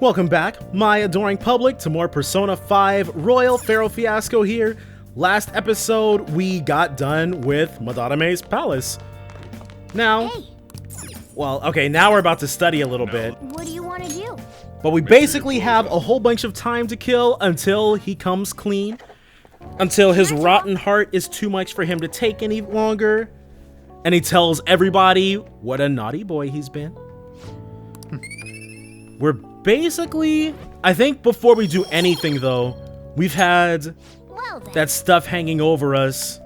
Welcome back, my adoring public, to more Persona 5 Royal Pharaoh Fiasco here. Last episode, we got done with Madarame's palace. Now, well, okay, now we're about to study a little bit. What do you want to do? But we basically have a whole bunch of time to kill until he comes clean. Until his rotten heart is too much for him to take any longer. And he tells everybody what a naughty boy he's been. We're basically, I think before we do anything though, we've had that stuff hanging over us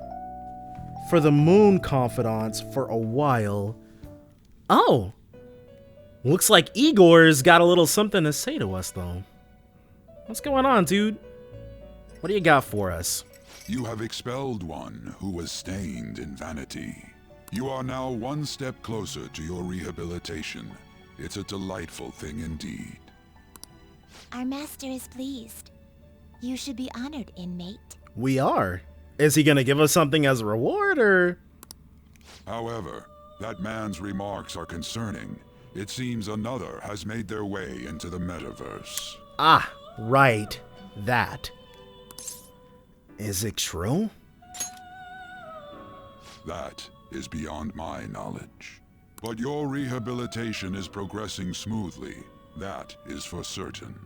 for the Moon Confidants for a while. Oh, looks like Igor's got a little something to say to us though. What's going on, dude? What do you got for us? You have expelled one who was stained in vanity. You are now one step closer to your rehabilitation. It's a delightful thing indeed. Our master is pleased. You should be honored, inmate. We are. Is he gonna give us something as a reward, or? However, that man's remarks are concerning. It seems another has made their way into the metaverse. Ah, right. That. Is it true? That is beyond my knowledge. But your rehabilitation is progressing smoothly. That is for certain.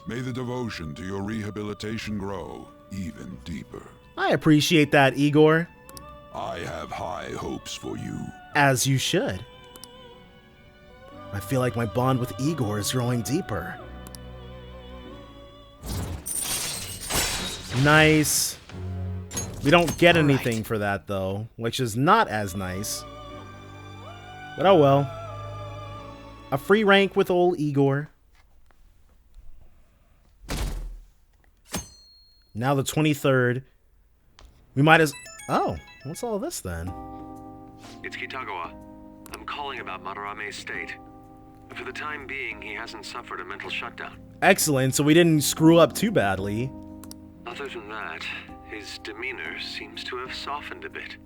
May the devotion to your rehabilitation grow even deeper. I appreciate that, Igor. I have high hopes for you. As you should. I feel like my bond with Igor is growing deeper. Nice. We don't get anything for that, though, which is not as nice. But oh well. A free rank with old Igor. Now the 23rd. We might as... Oh, what's all this then? It's Kitagawa. I'm calling about Madarame's state. For the time being, he hasn't suffered a mental shutdown. Excellent, so we didn't screw up too badly. Other than that, his demeanor seems to have softened a bit.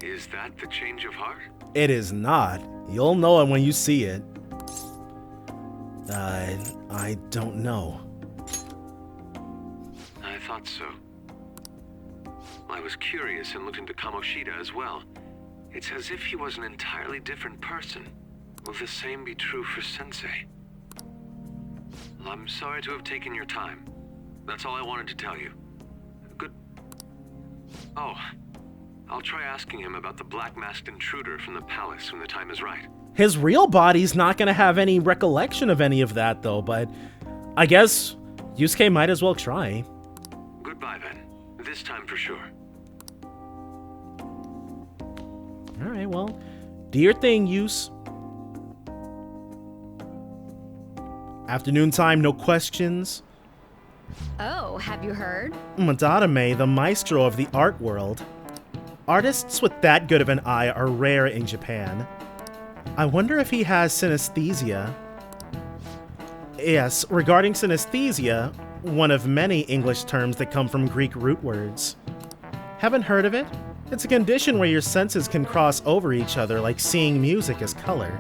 Is that the change of heart? It is not. You'll know it when you see it. I don't know. I thought so. I was curious and looked into Kamoshida as well. It's as if he was an entirely different person. Will the same be true for Sensei? I'm sorry to have taken your time. That's all I wanted to tell you. Good... Oh, I'll try asking him about the black-masked intruder from the palace when the time is right. His real body's not gonna have any recollection of any of that, though, but I guess Yusuke might as well try. Goodbye, then. This time for sure. Alright, well, do your thing, Yus. Afternoon time, no questions. Oh, have you heard? Madarame, the maestro of the art world. Artists with that good of an eye are rare in Japan. I wonder if he has synesthesia. Yes, regarding synesthesia, one of many English terms that come from Greek root words. Haven't heard of it? It's a condition where your senses can cross over each other like seeing music as color.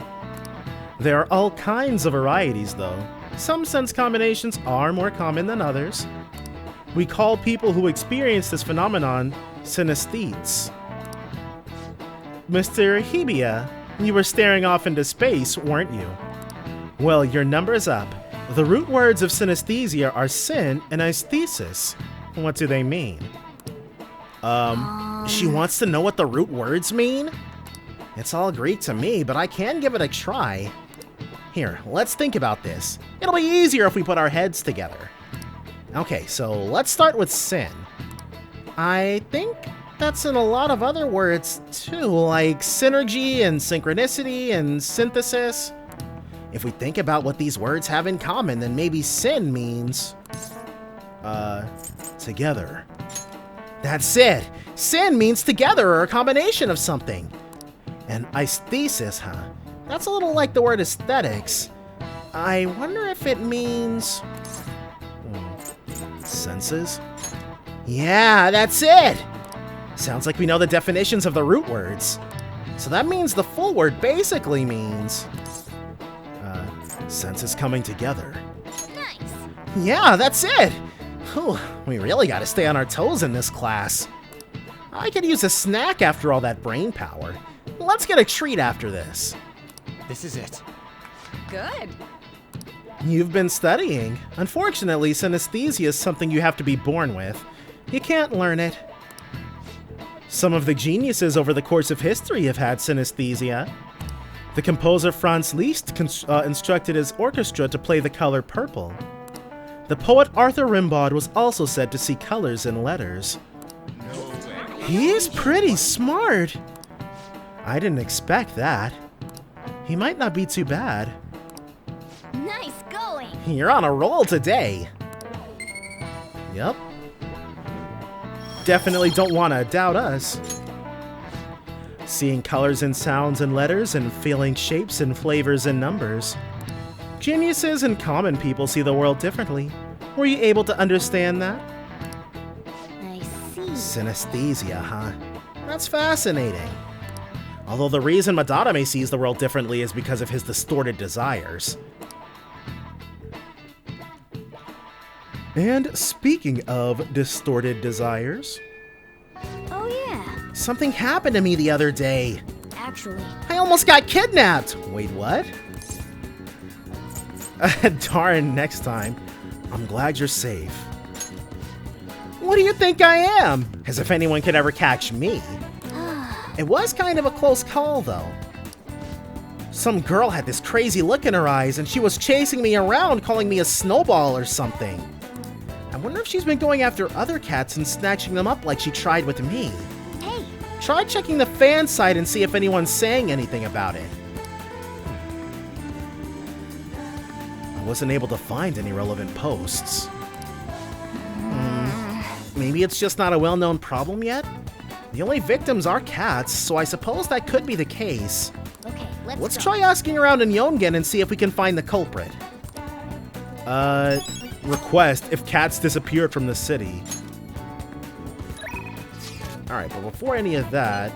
There are all kinds of varieties, though. Some sense combinations are more common than others. We call people who experience this phenomenon synesthetes. Mr. Hibiya, you were staring off into space, weren't you? Well, your number's up. The root words of synesthesia are syn and aesthesis. What do they mean? She wants to know what the root words mean? It's all Greek to me, but I can give it a try. Here, let's think about this. It'll be easier if we put our heads together. Okay, so let's start with syn. I think that's in a lot of other words too, like synergy and synchronicity and synthesis. If we think about what these words have in common, then maybe syn means... together. That's it! Syn means together or a combination of something. And aesthesis, huh? That's a little like the word aesthetics. I wonder if it means... senses? Yeah, that's it! Sounds like we know the definitions of the root words. So that means the full word basically means... Senses coming together. Nice. Yeah, that's it! Whew, we really gotta stay on our toes in this class. I could use a snack after all that brain power. Let's get a treat after this. This is it. Good. You've been studying. Unfortunately, synesthesia is something you have to be born with. You can't learn it. Some of the geniuses over the course of history have had synesthesia. The composer Franz Liszt instructed his orchestra to play the color purple. The poet Arthur Rimbaud was also said to see colors in letters. He's pretty smart. I didn't expect that. He might not be too bad. Nice going. You're on a roll today. Yep. Definitely don't want to doubt us. Seeing colors and sounds and letters and feeling shapes and flavors and numbers. Geniuses and common people see the world differently. Were you able to understand that? I see. Synesthesia, huh? That's fascinating. Although the reason Madame sees the world differently is because of his distorted desires. And speaking of distorted desires, Oh yeah. something happened to me the other day. Actually, I almost got kidnapped! Wait, what? Darn, next time. I'm glad you're safe. What do you think I am? As if anyone could ever catch me. It was kind of a close call, though. Some girl had this crazy look in her eyes, and she was chasing me around, calling me a snowball or something. I wonder if she's been going after other cats and snatching them up like she tried with me. hey, Try checking the fan site and see if anyone's saying anything about it. I wasn't able to find any relevant posts. Maybe it's just not a well-known problem yet? The only victims are cats, so I suppose that could be the case. okay, Let's go. try asking around in Yongen and see if we can find the culprit. Request if cats disappeared from the city. Alright, but before any of that...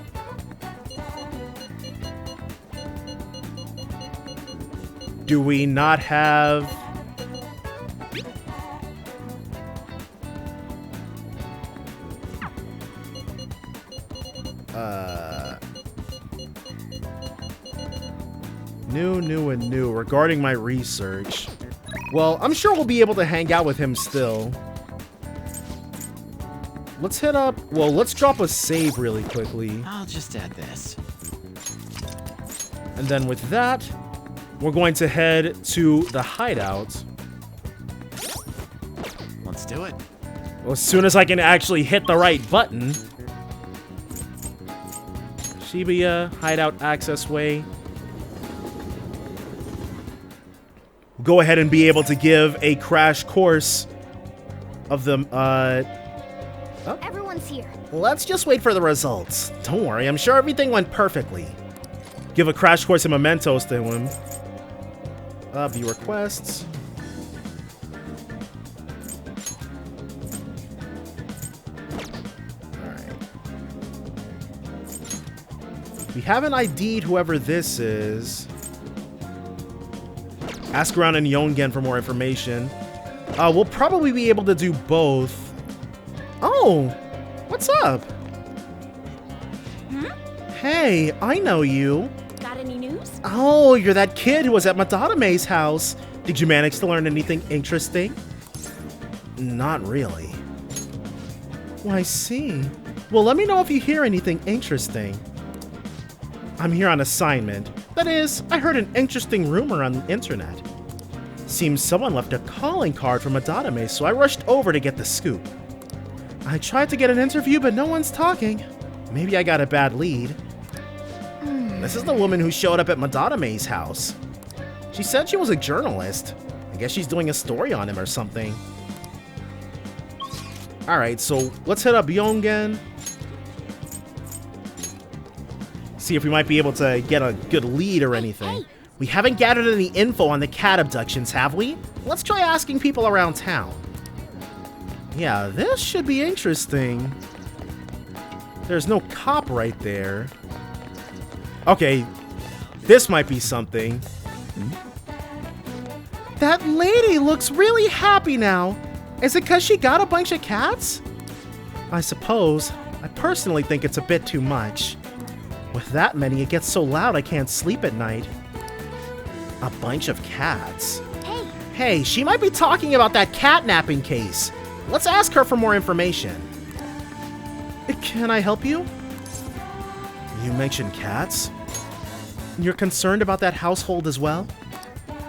Do we not have... New regarding my research. Well, I'm sure we'll be able to hang out with him still. Let's hit up... Well, let's drop a save really quickly. I'll just add this. And then with that, we're going to head to the hideout. Let's do it. Well, as soon as I can actually hit the right button. Shibuya, hideout access way. Go ahead and be able to give a crash course of the, Everyone's here. Let's just wait for the results. Don't worry, I'm sure everything went perfectly. Give a crash course in Mementos to him. View requests. Alright. We haven't ID'd whoever this is. Ask around in Yongen for more information. We'll probably be able to do both. Oh! What's up? Hey, I know you. Got any news? Oh, you're that kid who was at Madame's house. Did you manage to learn anything interesting? Not really. Well, I see. Well, let me know if you hear anything interesting. I'm here on assignment. That is, I heard an interesting rumor on the internet. Seems someone left a calling card for Madame, so I rushed over to get the scoop. I tried to get an interview, but no one's talking. Maybe I got a bad lead. This is the woman who showed up at Madame's house. She said she was a journalist. I guess she's doing a story on him or something. Alright, so let's hit up Yongen. See if we might be able to get a good lead or anything. Hey. We haven't gathered any info on the cat abductions, have we? Let's try asking people around town. Yeah, this should be interesting. There's no cop right there. Okay, this might be something. That lady looks really happy now. Is it because she got a bunch of cats? I suppose. I personally think it's a bit too much. With that many, it gets so loud I can't sleep at night. A bunch of cats? Hey, Hey, she might be talking about that catnapping case. Let's ask her for more information. Can I help you? You mentioned cats? You're concerned about that household as well?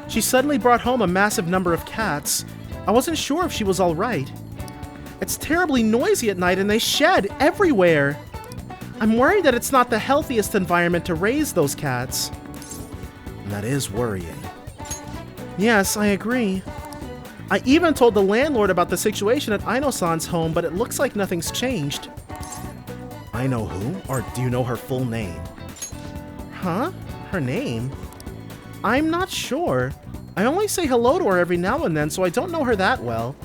She suddenly brought home a massive number of cats. I wasn't sure if she was all right. It's terribly noisy at night and they shed everywhere. I'm worried that it's not the healthiest environment to raise those cats. That is worrying. Yes, I agree. I even told the landlord about the situation at Aino-san's home, but it looks like nothing's changed. I know who? Or do you know her full name? Huh? Her name? I'm not sure. I only say hello to her every now and then, so I don't know her that well.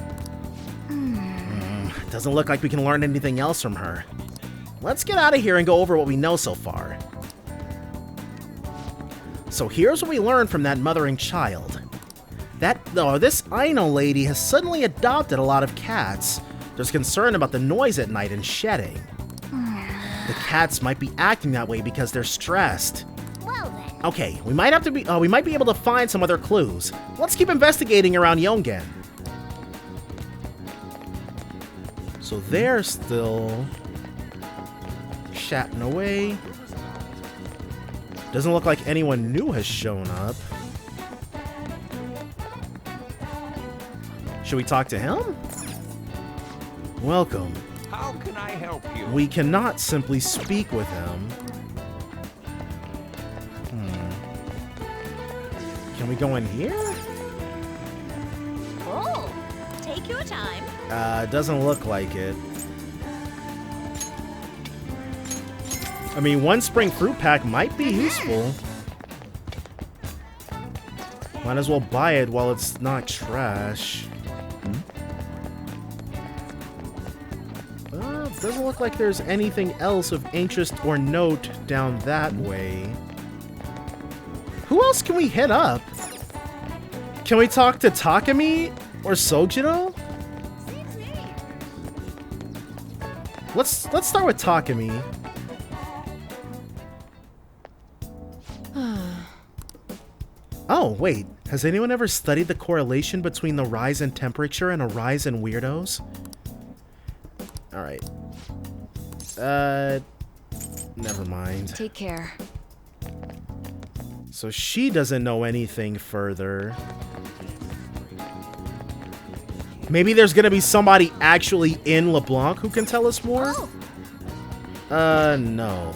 Doesn't look like we can learn anything else from her. Let's get out of here and go over what we know so far. So here's what we learned from that mothering child. This Aino lady has suddenly adopted a lot of cats. There's concern about the noise at night and shedding. The cats might be acting that way because they're stressed. well then. Okay, we might be able to find some other clues. Let's keep investigating around Yongen. So they're still chatting away. Doesn't look like anyone new has shown up. Should we talk to him? Welcome. How can I help you? We cannot simply speak with him. Can we go in here? Oh, take your time. Doesn't look like it. I mean, one spring fruit pack might be useful. Might as well buy it while it's not trash. Doesn't look like there's anything else of interest or note down that way. Who else can we hit up? Can we talk to Takemi or Sojiro? Let's start with Takemi. Oh, wait. Has anyone ever studied the correlation between the rise in temperature and a rise in weirdos? Alright. Never mind. Take care. So she doesn't know anything further. Maybe there's gonna be somebody actually in LeBlanc who can tell us more? No.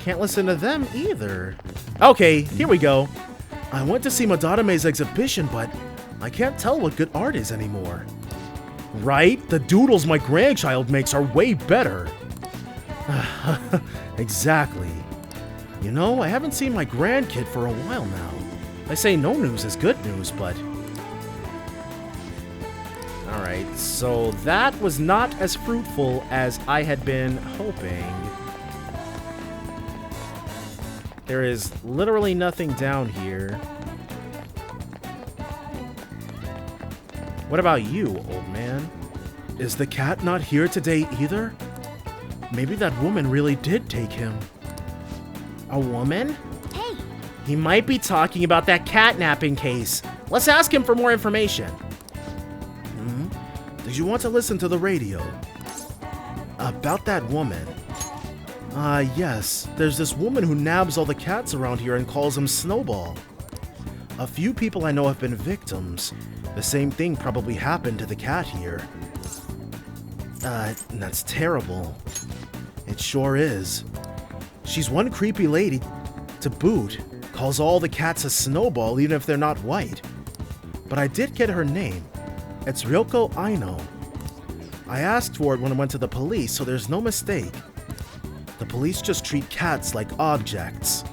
Can't listen to them either. Okay, here we go. I went to see Madarame's exhibition, but I can't tell what good art is anymore. Right? The doodles my grandchild makes are way better. Exactly. You know, I haven't seen my grandkid for a while now. I say no news is good news, but... Alright, so that was not as fruitful as I had been hoping. There is literally nothing down here. What about you, old man? Is the cat not here today either? Maybe that woman really did take him. A woman? Hey, He might be talking about that catnapping case. Let's ask him for more information. Did you want to listen to the radio? About that woman. Yes. There's this woman who nabs all the cats around here and calls them Snowball. A few people I know have been victims. The same thing probably happened to the cat here. That's terrible. It sure is. She's one creepy lady to boot. Calls all the cats a Snowball even if they're not white. But I did get her name. It's Ryoko Aino. I asked for it when I went to the police, so there's no mistake. The police just treat cats like objects.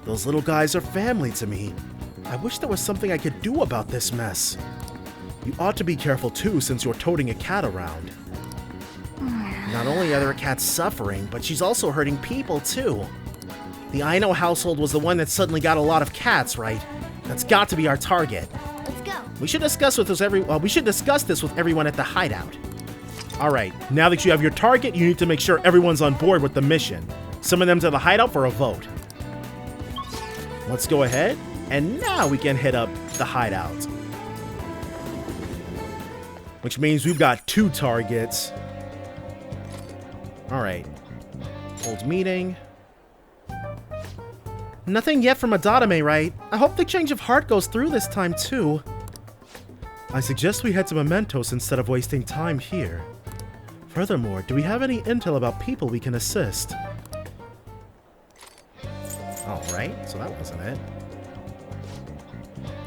Those little guys are family to me. I wish there was something I could do about this mess. You ought to be careful too, since you're toting a cat around. Not only are there cats suffering, but she's also hurting people too. The Aino household was the one that suddenly got a lot of cats, right? That's got to be our target. Let's go. We should discuss this with everyone at the hideout. Alright, now that you have your target, you need to make sure everyone's on board with the mission. Summon them to the hideout for a vote. Let's go ahead, and now we can hit up the hideout. Which means we've got 2 targets. Alright. Hold meeting. Nothing yet from Adatame, right? I hope the change of heart goes through this time, too. I suggest we head to Mementos instead of wasting time here. Furthermore, do we have any intel about people we can assist? Alright, so that wasn't it.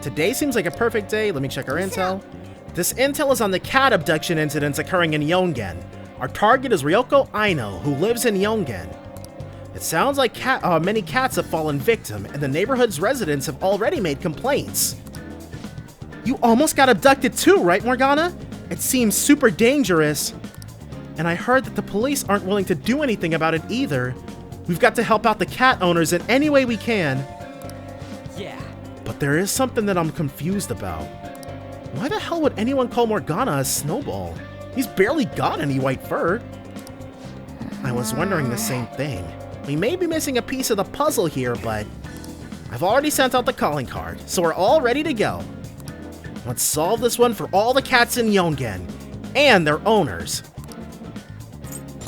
Today seems like a perfect day. Let me check our intel. This intel is on the cat abduction incidents occurring in Yongen. Our target is Ryoko Aino, who lives in Yongen. It sounds like many cats have fallen victim, and the neighborhood's residents have already made complaints. You almost got abducted too, right, Morgana? It seems super dangerous. And I heard that the police aren't willing to do anything about it either. We've got to help out the cat owners in any way we can. Yeah. But there is something that I'm confused about. Why the hell would anyone call Morgana a Snowball? He's barely got any white fur. I was wondering the same thing. We may be missing a piece of the puzzle here, but I've already sent out the calling card, so we're all ready to go. Let's solve this one for all the cats in Yongen and their owners.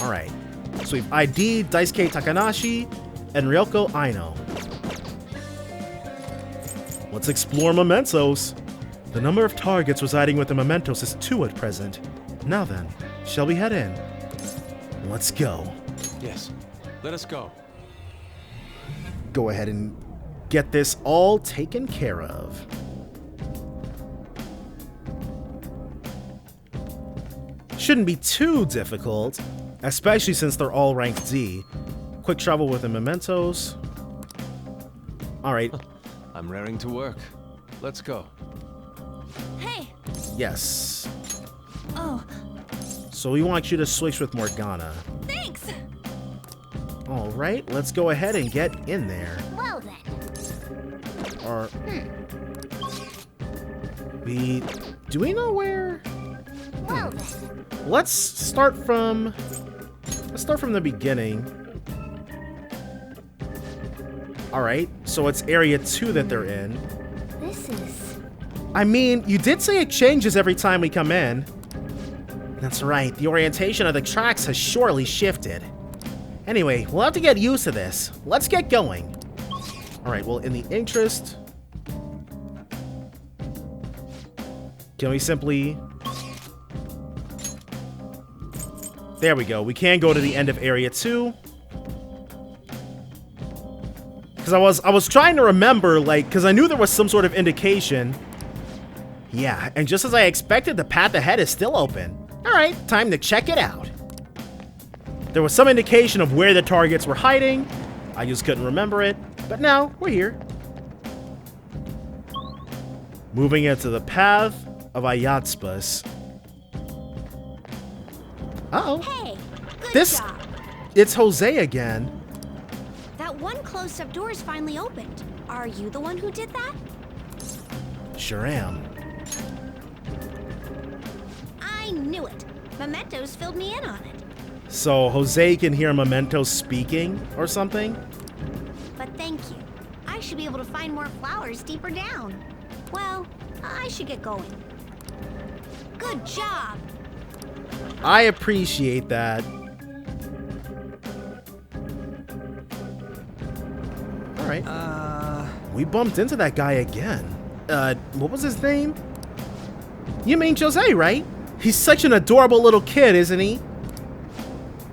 Alright, so we've ID'd Daisuke Takanashi and Ryoko Aino. Let's explore Mementos. The number of targets residing within Mementos is 2 at present. Now then, shall we head in? Let's go. Yes. Let us go. Go ahead and get this all taken care of. Shouldn't be too difficult, especially since they're all ranked D. Quick travel with the Mementos. Alright. I'm raring to work. Let's go. Hey. Yes. Oh, So we want you to switch with Morgana. thanks. Alright, let's go ahead and get in there. Well then. Or... Do we know where? Well then. Let's start from the beginning. Alright, so it's area 2 that they're in. This is... I mean, you did say it changes every time we come in. That's right, the orientation of the tracks has surely shifted. Anyway, we'll have to get used to this. Let's get going. Alright, well, in the interest... Can we simply... There we go. We can go to the end of area 2. Because I was trying to remember, like, because I knew there was some sort of indication. Yeah, and just as I expected, the path ahead is still open. Alright, time to check it out. There was some indication of where the targets were hiding. I just couldn't remember it. But now, we're here. Moving into the path of Ayatspas. Uh-oh. Hey, good This- job. It's Jose again. That one closed-up door is finally opened. Are you the one who did that? Sure am. I knew it. Mementos filled me in on it. So Jose can hear Mementos speaking or something? But thank you. I should be able to find more flowers deeper down. Well, I should get going. Good job. I appreciate that. Alright. We bumped into that guy again. What was his name? You mean Jose, right? He's such an adorable little kid, isn't he?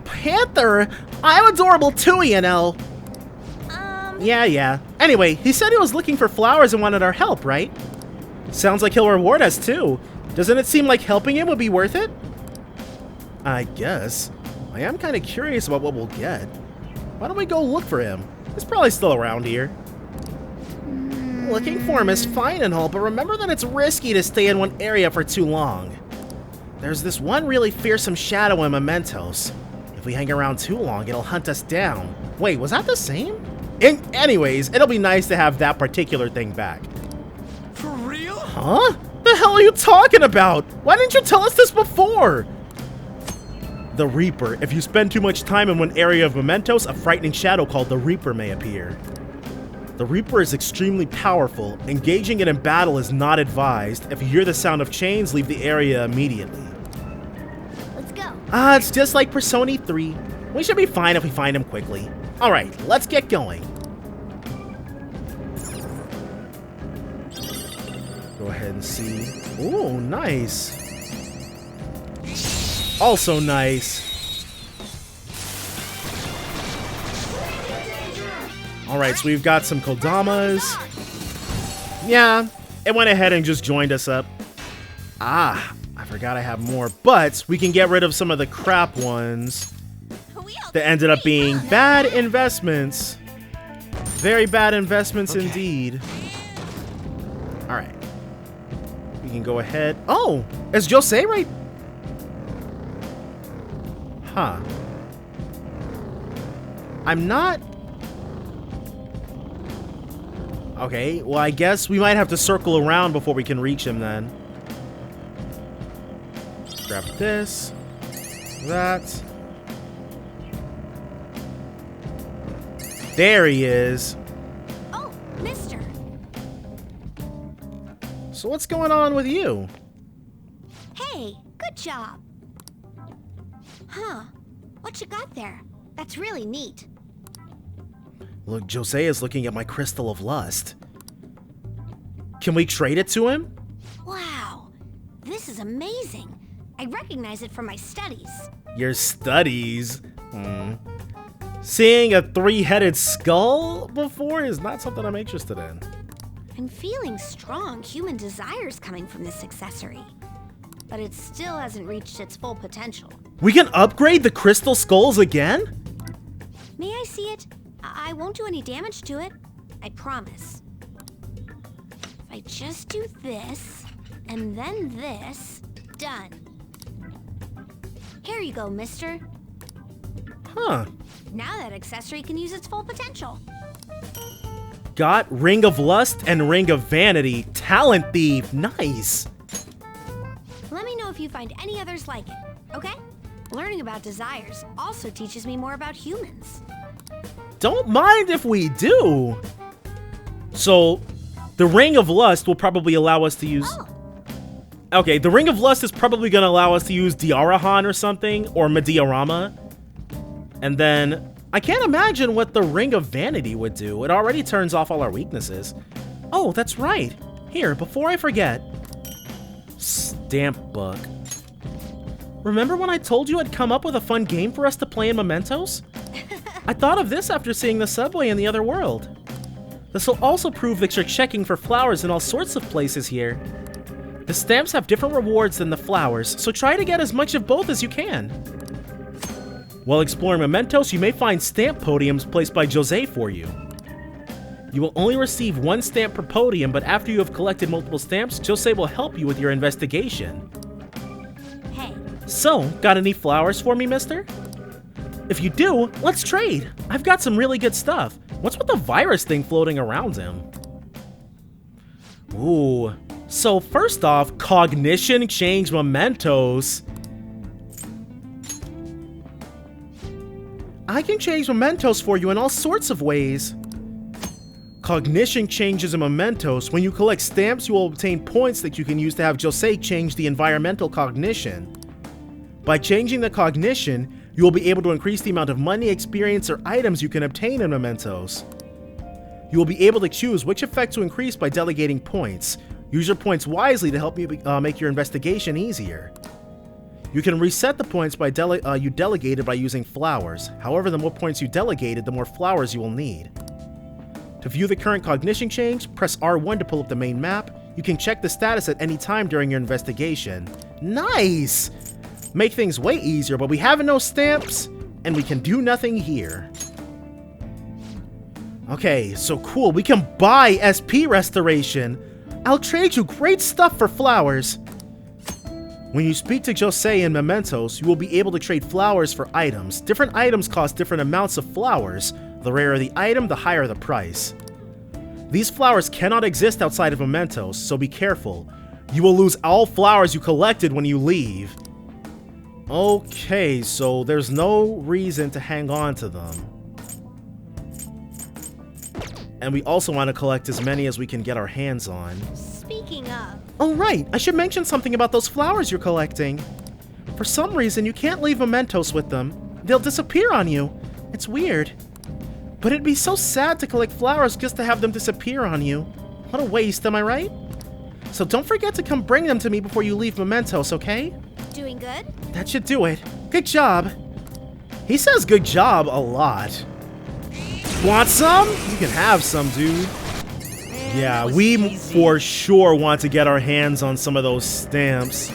Panther? I'm adorable too, you know. Yeah. Anyway, he said he was looking for flowers and wanted our help, right? Sounds like he'll reward us too. Doesn't it seem like helping him would be worth it? I guess. I am kind of curious about what we'll get. Why don't we go look for him? He's probably still around here. Looking for him is fine and all, but remember that it's risky to stay in one area for too long. There's this one really fearsome shadow in Mementos. If we hang around too long, it'll hunt us down. Wait, was that the same? Anyways, it'll be nice to have that particular thing back. For real? Huh? The hell are you talking about? Why didn't you tell us this before? The Reaper. If you spend too much time in one area of Mementos, a frightening shadow called the Reaper may appear. The Reaper is extremely powerful. Engaging it in battle is not advised. If you hear the sound of chains, leave the area immediately. Let's go. It's just like Persona 3. We should be fine if we find him quickly. Alright, let's get going. Go ahead and see. Ooh, nice. Also nice. Alright, so we've got some Kodamas. Yeah, it went ahead and just joined us up. I forgot I have more, but we can get rid of some of the crap ones that ended up being bad investments. Very bad investments indeed. Alright. We can go ahead. Oh, is Jose right? Huh. I'm not... Okay, well I guess we might have to circle around before we can reach him then. Grab this. That. There he is. Oh, mister. So what's going on with you? Hey, good job. Huh. What you got there? That's really neat. Look, Jose is looking at my crystal of lust. Can we trade it to him? Wow. This is amazing. I recognize it from my studies. Your studies? Seeing a three-headed skull before is not something I'm interested in. I'm feeling strong human desires coming from this accessory. But it still hasn't reached its full potential. We can upgrade the crystal skulls again? May I see it? I won't do any damage to it. I promise. If I just do this, and then this, done. Here you go, mister. Huh. Now that accessory can use its full potential. Got Ring of Lust and Ring of Vanity. Talent Thief. Nice. Let me know if you find any others like it, okay? Learning about desires also teaches me more about humans. Don't mind if we do. So, the Ring of Lust will probably allow us to use... Oh. Okay, the Ring of Lust is probably going to allow us to use Diarahan or something, or Mediarama. And then, I can't imagine what the Ring of Vanity would do. It already turns off all our weaknesses. Oh, that's right. Here, before I forget. Stamp book. Remember when I told you I'd come up with a fun game for us to play in Mementos? I thought of this after seeing the subway in the other world. This will also prove that you're checking for flowers in all sorts of places here. The stamps have different rewards than the flowers, so try to get as much of both as you can. While exploring Mementos, you may find stamp podiums placed by Jose for you. You will only receive one stamp per podium, but after you have collected multiple stamps, Jose will help you with your investigation. Hey. So, got any flowers for me, mister? If you do, let's trade. I've got some really good stuff. What's with the virus thing floating around him? Ooh. So first off, cognition change Mementos. I can change Mementos for you in all sorts of ways. Cognition changes in Mementos. When you collect stamps, you will obtain points that you can use to have Jose change the environmental cognition. By changing the cognition, you will be able to increase the amount of money, experience, or items you can obtain in Mementos. You will be able to choose which effect to increase by delegating points. Use your points wisely to help you make your investigation easier. You can reset the points you delegated by using flowers. However, the more points you delegated, the more flowers you will need. To view the current cognition change, press R1 to pull up the main map. You can check the status at any time during your investigation. Nice! Make things way easier, but we have no stamps, and we can do nothing here. Okay, so cool. We can buy SP restoration. I'll trade you great stuff for flowers. When you speak to Jose in Mementos, you will be able to trade flowers for items. Different items cost different amounts of flowers. The rarer the item, the higher the price. These flowers cannot exist outside of Mementos, so be careful. You will lose all flowers you collected when you leave. Okay, so there's no reason to hang on to them. And we also want to collect as many as we can get our hands on. Speaking of... Oh right, I should mention something about those flowers you're collecting. For some reason, you can't leave Mementos with them. They'll disappear on you. It's weird. But it'd be so sad to collect flowers just to have them disappear on you. What a waste, am I right? So don't forget to come bring them to me before you leave Mementos, okay? Doing good? That should do it. Good job. He says good job a lot. Want some? You can have some, dude. Yeah, we for sure want to get our hands on some of those stamps.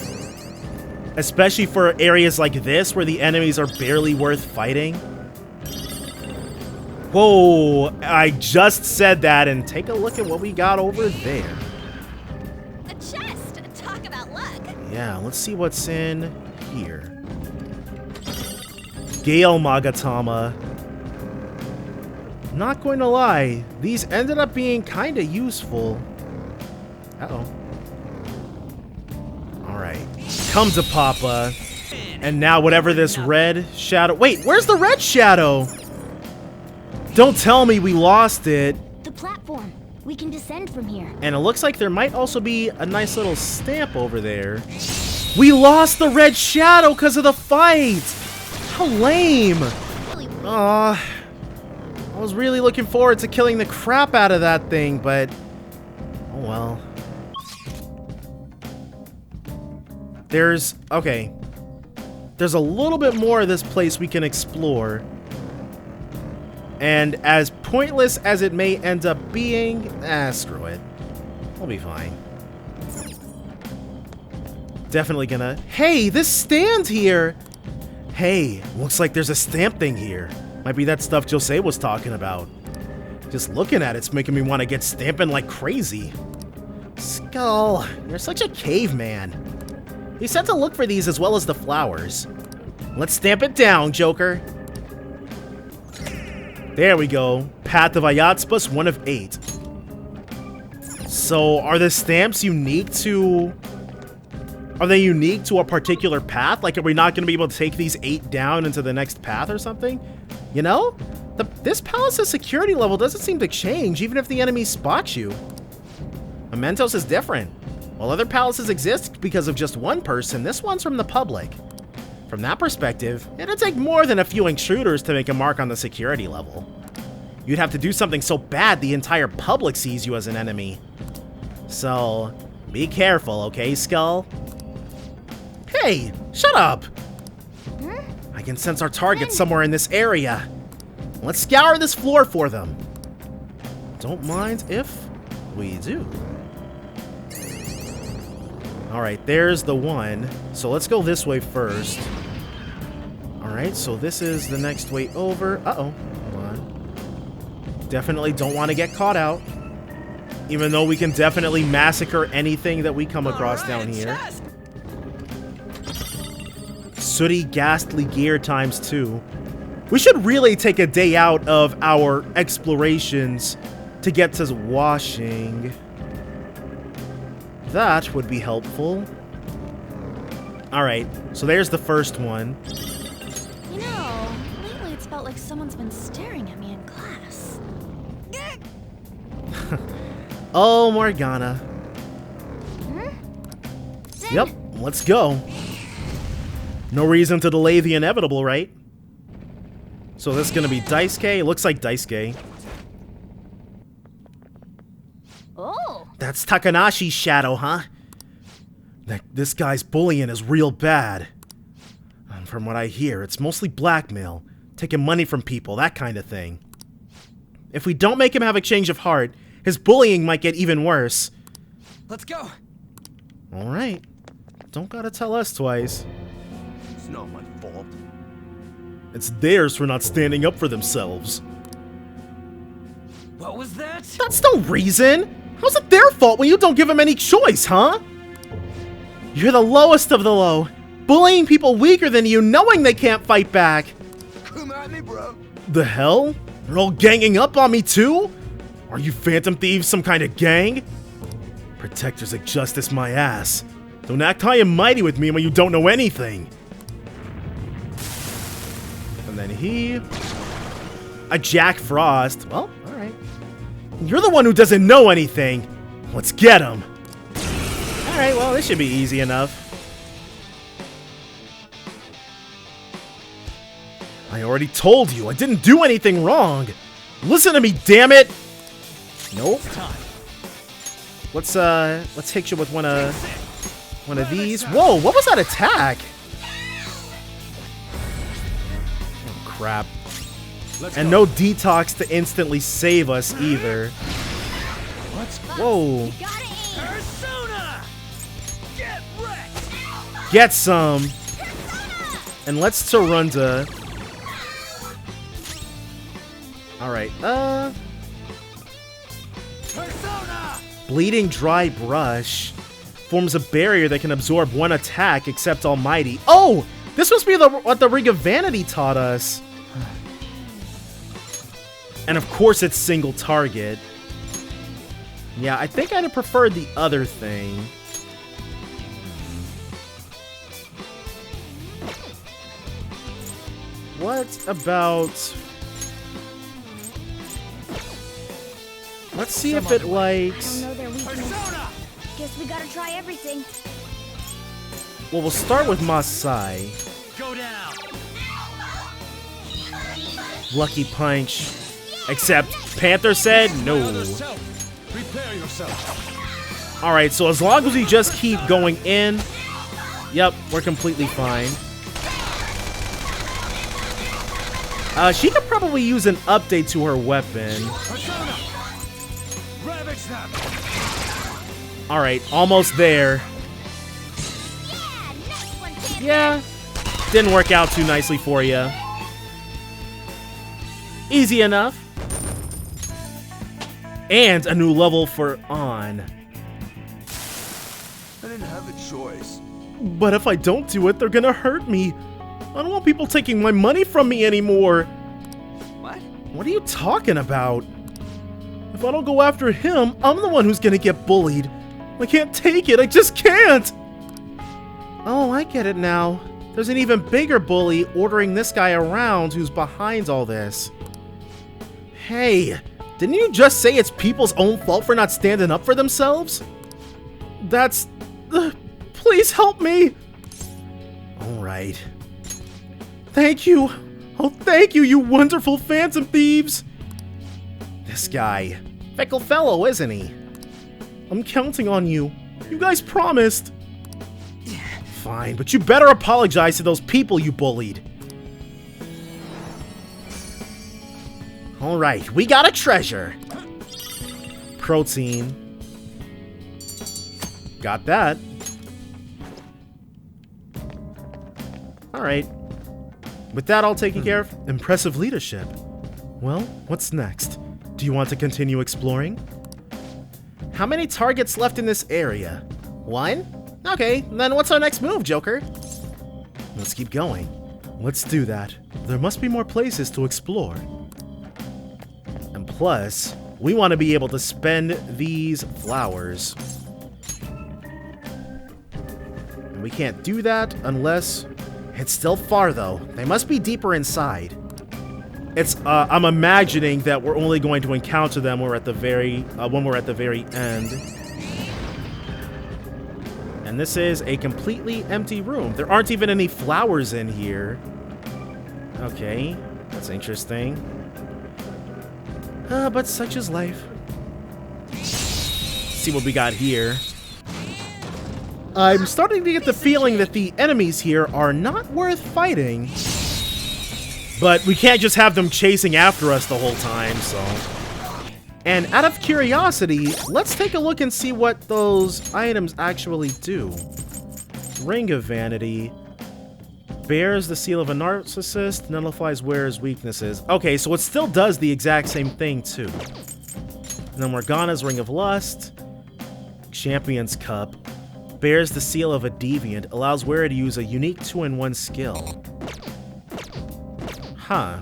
Especially for areas like this where the enemies are barely worth fighting. Whoa, I just said that, and take a look at what we got over there. A chest! Talk about luck! Yeah, let's see what's in here. Gale Magatama. Not going to lie, these ended up being kind of useful. Uh-oh. Alright. Come to Papa. And now whatever this red shadow... Wait, where's the red shadow? Don't tell me we lost it. The platform. We can descend from here. And it looks like there might also be a nice little stamp over there. We lost the red shadow because of the fight! How lame! Aw. I was really looking forward to killing the crap out of that thing, but... oh well. Okay. There's a little bit more of this place we can explore. And as pointless as it may end up being, screw it. We'll be fine. Definitely gonna... Hey, this stand here! Hey, looks like there's a stamp thing here. Might be that stuff Jose was talking about. Just looking at it's making me want to get stamping like crazy. Skull, you're such a caveman. You said to look for these as well as the flowers. Let's stamp it down, Joker. There we go. Path of Ayatspas, 1 of 8. So, are the stamps unique to... Are they unique to a particular path? Like, are we not going to be able to take these 8 down into the next path or something? You know? This palace's security level doesn't seem to change, even if the enemy spots you. Mementos is different. While other palaces exist because of just one person, this one's from the public. From that perspective, it'd take more than a few intruders to make a mark on the security level. You'd have to do something so bad the entire public sees you as an enemy. So, be careful, okay, Skull? Hey, shut up! I can sense our targets somewhere in this area. Let's scour this floor for them. Don't mind if we do. Alright, there's the one. So let's go this way first. Alright, so this is the next way over. Uh-oh. Hold on. Definitely don't want to get caught out. Even though we can definitely massacre anything that we come across down here. Sooty, ghastly gear times 2. We should really take a day out of our explorations to get to washing. That would be helpful. Alright, so there's the first one. You know, lately it's felt like someone's been staring at me in class. Oh, Morgana. Yep, let's go. No reason to delay the inevitable, right? So this is gonna be Daisuke. It looks like Daisuke. Oh. That's Takanashi's shadow, huh? This guy's bullying is real bad. And from what I hear, it's mostly blackmail, taking money from people, that kind of thing. If we don't make him have a change of heart, his bullying might get even worse. Let's go. Alright. Don't gotta tell us twice. It's not my fault. It's theirs for not standing up for themselves. What was that? That's no reason! How's it their fault when you don't give them any choice, huh? You're the lowest of the low. Bullying people weaker than you, knowing they can't fight back. Come at me, bro. The hell? They're all ganging up on me too? Are you Phantom Thieves some kind of gang? Protectors of justice my ass. Don't act high and mighty with me when you don't know anything. And then a Jack Frost. Well, alright. You're the one who doesn't know anything. Let's get him. Alright, well, this should be easy enough. I already told you, I didn't do anything wrong. Listen to me, damn it. Nope. Let's hit you with one of these. Whoa, what was that attack? Oh, crap. And no detox to instantly save us either. Whoa. Get some. And let's Tarunda. Alright, Bleeding Dry Brush forms a barrier that can absorb one attack except Almighty. Oh! This must be what the Ring of Vanity taught us. And of course it's single target. Yeah, I think I'd have preferred the other thing. What about... Let's see if it likes... I don't know their weakness. Guess we gotta try everything. Well, we'll start with Masai. Go down. Lucky Punch. Except Panther said no. Prepare yourself. Alright, so as long as we just keep going in, yep, we're completely fine. She could probably use an update to her weapon. Alright, almost there. Yeah, didn't work out too nicely for you. Easy enough. And a new level for On. I didn't have a choice. But if I don't do it, they're gonna hurt me. I don't want people taking my money from me anymore. What? What are you talking about? If I don't go after him, I'm the one who's gonna get bullied. I can't take it, I just can't! Oh, I get it now. There's an even bigger bully ordering this guy around who's behind all this. Hey, didn't you just say it's people's own fault for not standing up for themselves? That's... please help me! Alright. Thank you! Oh, thank you, you wonderful Phantom Thieves! This guy. Fickle fellow, isn't he? I'm counting on you. You guys promised. Fine, but you better apologize to those people you bullied. Alright, we got a treasure. Protein. Got that. Alright. With that all taken care of, impressive leadership. Well, what's next? Do you want to continue exploring? How many targets left in this area? One? Okay, then what's our next move, Joker? Let's keep going. Let's do that. There must be more places to explore. And plus, we want to be able to spend these flowers. And we can't do that unless... It's still far, though. They must be deeper inside. I'm imagining that we're only going to encounter them when we're at the very end. And this is a completely empty room. There aren't even any flowers in here. Okay, that's interesting. But such is life. See what we got here. I'm starting to get the feeling that the enemies here are not worth fighting. But we can't just have them chasing after us the whole time, so... And out of curiosity, let's take a look and see what those items actually do. Ring of Vanity. Bears the seal of a narcissist, nullifies wearer's weaknesses. Okay, so it still does the exact same thing, too. And then Morgana's Ring of Lust. Champion's Cup. Bears the seal of a deviant, allows wearer to use a unique 2-in-1 skill. Huh.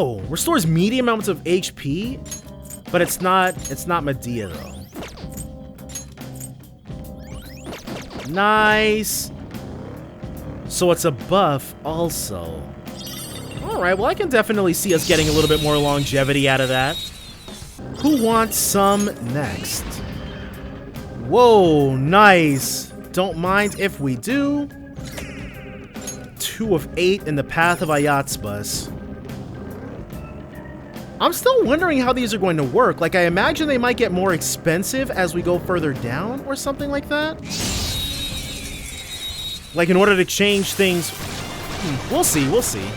Oh, restores medium amounts of HP, but it's not Medea though. Nice. So it's a buff also. Alright, well I can definitely see us getting a little bit more longevity out of that. Who wants some next? Whoa, nice. Don't mind if we do. 2 of 8 in the path of Ayatsbus. I'm still wondering how these are going to work. Like, I imagine they might get more expensive as we go further down or something like that. Like, in order to change things. We'll see, we'll see.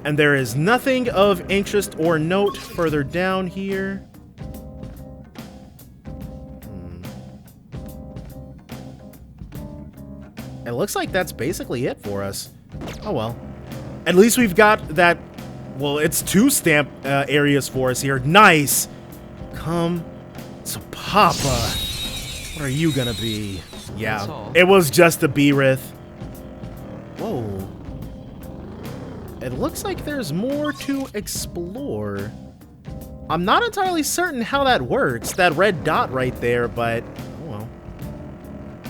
And there is nothing of interest or note further down here. It looks like that's basically it for us. Oh well. At least we've got that. Well, it's 2 stamp areas for us here. Nice. Come to Papa. What are you gonna be? Yeah, it was just a Beerith. Whoa. It looks like there's more to explore. I'm not entirely certain how that works, that red dot right there, but oh well.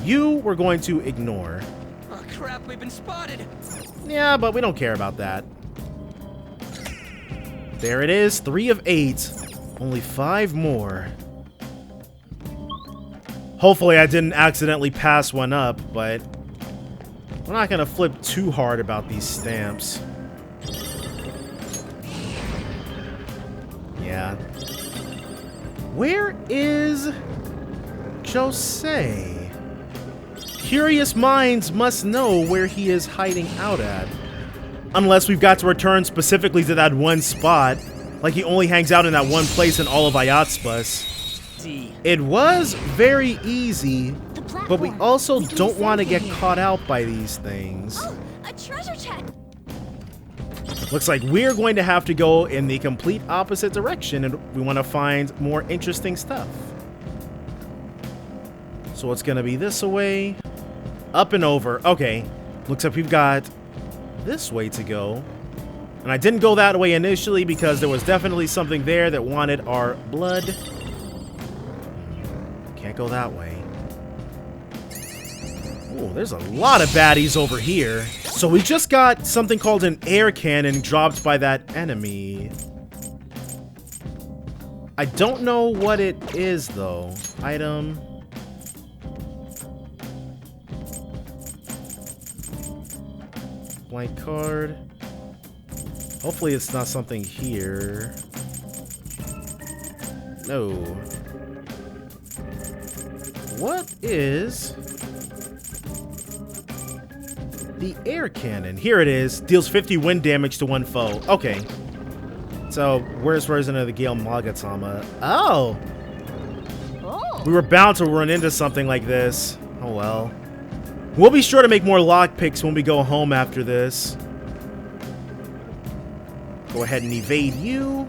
You we're going to ignore. Oh crap, we've been spotted. Yeah, but we don't care about that. There it is, 3 of 8. Only 5 more. Hopefully I didn't accidentally pass one up, but we're not gonna flip too hard about these stamps. Yeah. Where is Jose? Curious minds must know where he is hiding out at. Unless we've got to return specifically to that one spot. Like he only hangs out in that one place in all of Ayatsbus. It was very easy, but we also don't want to get caught out by these things. Oh, a treasure chest. Looks like we're going to have to go in the complete opposite direction and we want to find more interesting stuff. So it's going to be this way, up and over. Okay, looks like we've got this way to go. And I didn't go that way initially because there was definitely something there that wanted our blood. Can't go that way. Oh, there's a lot of baddies over here. So we just got something called an air cannon dropped by that enemy. I don't know what it is though. Item. Blank card. Hopefully it's not something here. No. What is the air cannon? Here it is. Deals 50 wind damage to one foe. Okay. So, where's version of the Gale Magatama? Oh! We were bound to run into something like this. Oh well. We'll be sure to make more lockpicks when we go home after this. Go ahead and evade you.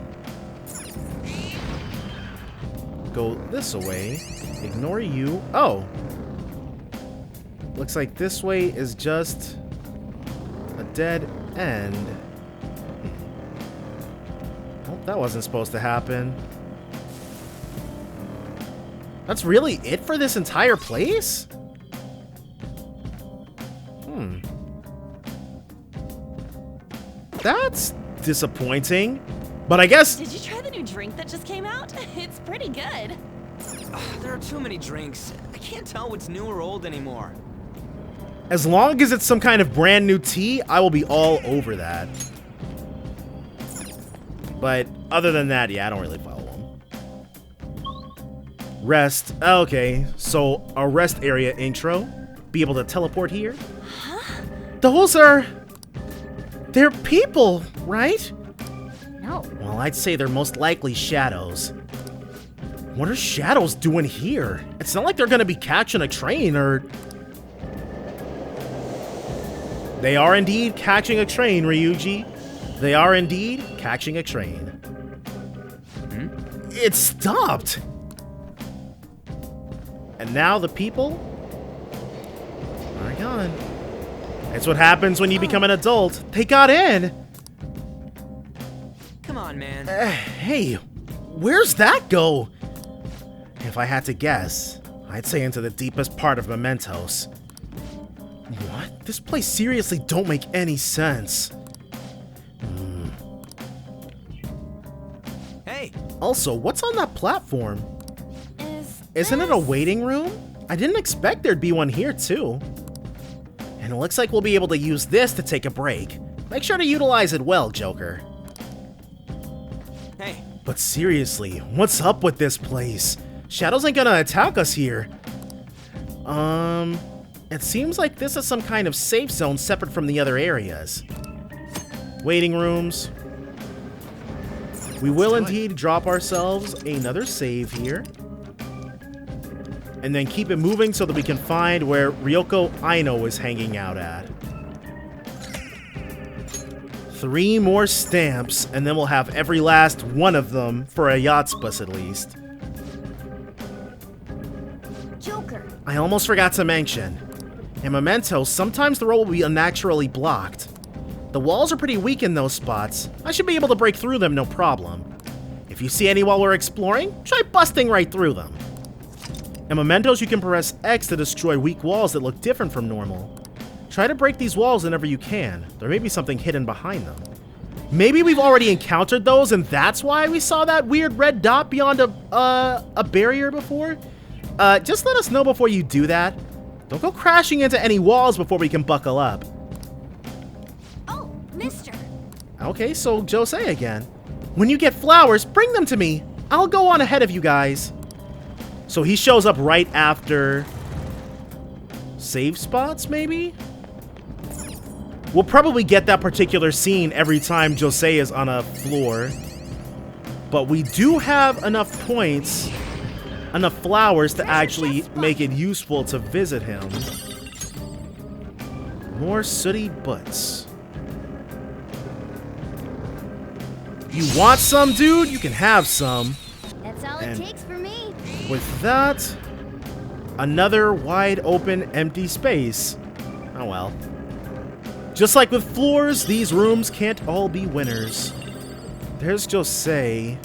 Go this way. Ignore you. Oh. Looks like this way is just a dead end. Oh, that wasn't supposed to happen. That's really it for this entire place? That's disappointing. But I guess... Did you try the new drink that just came out? It's pretty good. There are too many drinks. I can't tell what's new or old anymore. As long as it's some kind of brand new tea, I will be all over that. But other than that, yeah, I don't really follow them. Rest. Okay, so a rest area intro. Be able to teleport here. Huh? Those are... They're people, right? No. Well, I'd say they're most likely shadows. What are shadows doing here? It's not like they're gonna be catching a train or... They are indeed catching a train, Ryuji. They are indeed catching a train. It stopped! And now the people are gone. It's what happens when you become an adult. They got in! Come on, man. Hey, where's that go? If I had to guess, I'd say into the deepest part of Mementos. What? This place seriously don't make any sense. Hey, Also, what's on that platform? Isn't it a this- waiting room? I didn't expect there'd be one here too. And it looks like we'll be able to use this to take a break. Make sure to utilize it well, Joker. hey, But seriously, what's up with this place? Shadows ain't gonna attack us here. It seems like this is some kind of safe zone separate from the other areas. Waiting rooms. We will indeed drop ourselves another save here. And then keep it moving so that we can find where Ryoko Aino is hanging out at. 3 more stamps, and then we'll have every last one of them for a Yachtspus at least. Joker, I almost forgot to mention. In Mementos, sometimes the roll will be unnaturally blocked. The walls are pretty weak in those spots. I should be able to break through them no problem. If you see any while we're exploring, try busting right through them. In Mementos, you can press X to destroy weak walls that look different from normal. Try to break these walls whenever you can. There may be something hidden behind them. Maybe we've already encountered those and that's why we saw that weird red dot beyond a barrier before? Just let us know before you do that. Don't go crashing into any walls before we can buckle up. oh, mister. Okay, so Jose again. When you get flowers, bring them to me. I'll go on ahead of you guys. So he shows up right after save spots, maybe? We'll probably get that particular scene every time Jose is on a floor. But we do have enough points, enough flowers to actually make it useful to visit him. More sooty butts. You want some, dude? You can have some. That's all And- it takes for me. With that, another wide open empty space. Oh well. Just like with floors, these rooms can't all be winners. There's Jose.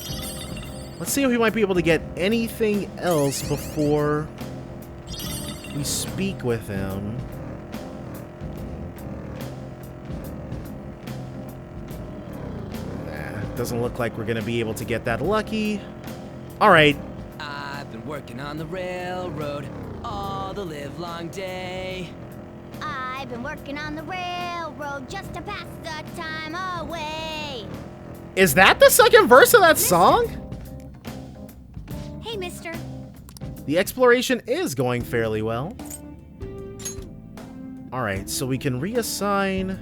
Let's see if we might be able to get anything else before we speak with him. Doesn't look like we're gonna be able to get that lucky. Alright, I've been working on the railroad all the livelong day. I've been working on the railroad just to pass the time away. is that the second verse of that song? Hey, mister. The exploration is going fairly well. Alright, so we can reassign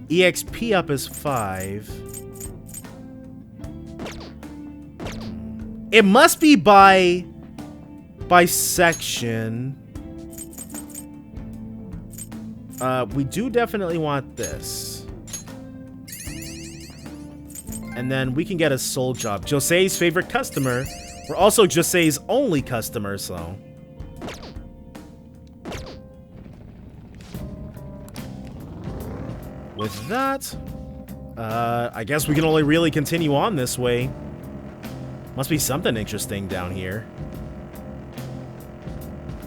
EXP up as 5. It must be by section. We do definitely want this. And then we can get a soul job. Jose's favorite customer. We're also Jose's only customer, so. With that, I guess we can only really continue on this way. Must be something interesting down here.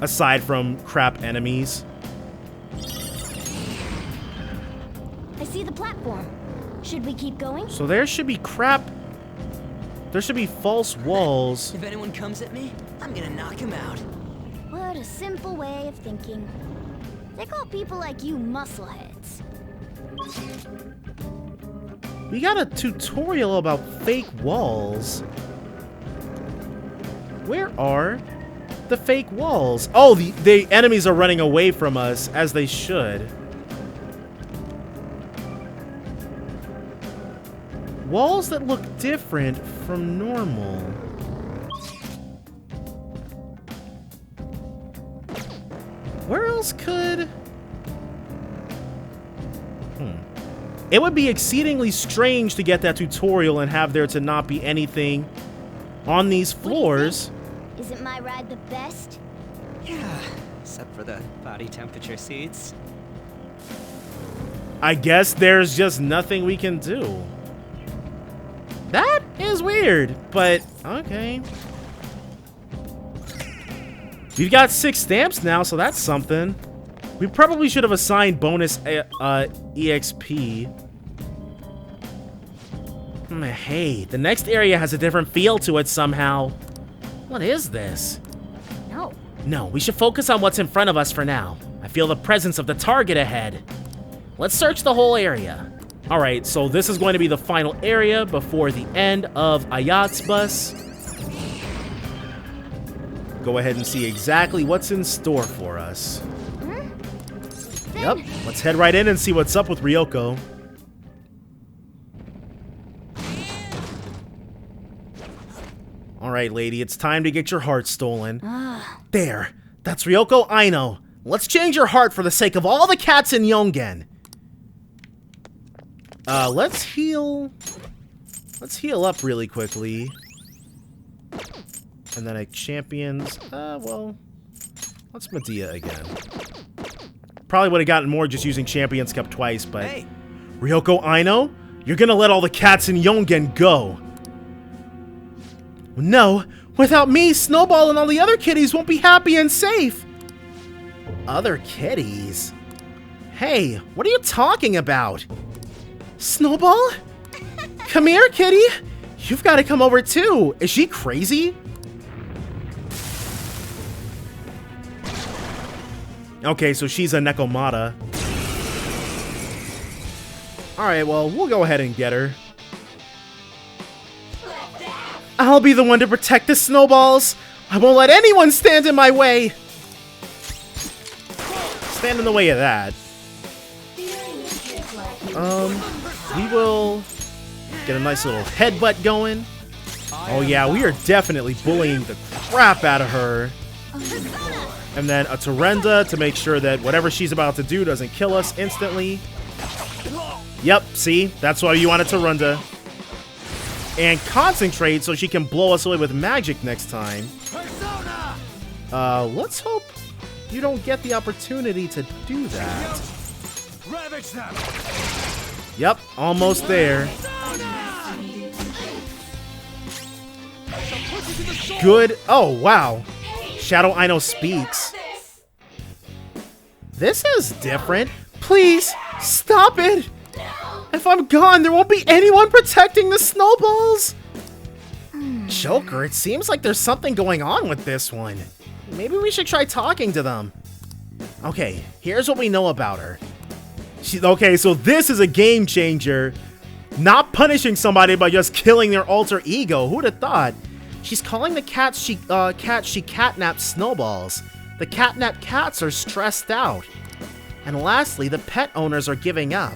Aside from crap enemies. I see the platform. Should we keep going? So there should be crap. There should be false walls. If anyone comes at me, I'm gonna knock him out. What a simple way of thinking. They call people like you muscleheads. We got a tutorial about fake walls. Where are the fake walls? Oh, the enemies are running away from us, as they should. Walls that look different from normal. Where else could... It would be exceedingly strange to get that tutorial and have there to not be anything on these floors. Isn't my ride the best? Yeah, except for the body temperature seats. I guess there's just nothing we can do. That is weird, but okay. We've got 6 stamps now, so that's something. We probably should have assigned bonus EXP. Hey, the next area has a different feel to it somehow. What is this? No, we should focus on what's in front of us for now. I feel the presence of the target ahead. Let's search the whole area. Alright, so this is going to be the final area before the end of Ayat's bus. Go ahead and see exactly what's in store for us. Yep, let's head right in and see what's up with Ryoko. Alright, lady, it's time to get your heart stolen. There, that's Ryoko Aino. Let's change your heart for the sake of all the cats in Yongen. Let's heal up really quickly. And then a champions, well, let's Medea again. Probably would have gotten more just using Champions Cup twice, but... Hey. Ryoko Aino, you're gonna let all the cats in Yongen go. No, without me, Snowball and all the other kitties won't be happy and safe. Other kitties? Hey, what are you talking about? Snowball? Come here, kitty. You've got to come over too. Is she crazy? Okay, so she's a Nekomata. Alright, well, we'll go ahead and get her. I'll be the one to protect the Snowballs. I won't let anyone stand in my way. Stand in the way of that. We will get a nice little headbutt going. Oh yeah, we are definitely bullying the crap out of her. And then a Torrenda to make sure that whatever she's about to do doesn't kill us instantly. Yep, see? That's why you want a Torrenda. And concentrate so she can blow us away with magic next time. Let's hope you don't get the opportunity to do that. Yep, almost there. Good. Oh, wow. Shadow Aino speaks. This is different. Please, stop it. If I'm gone, there won't be anyone protecting the Snowballs. Joker, it seems like there's something going on with this one. Maybe we should try talking to them. Okay, here's what we know about her. Okay, so this is a game changer. Not punishing somebody by just killing their alter ego. Who'd have thought? She's calling the cats she catnapped Snowballs. The catnapped cats are stressed out. And lastly, the pet owners are giving up.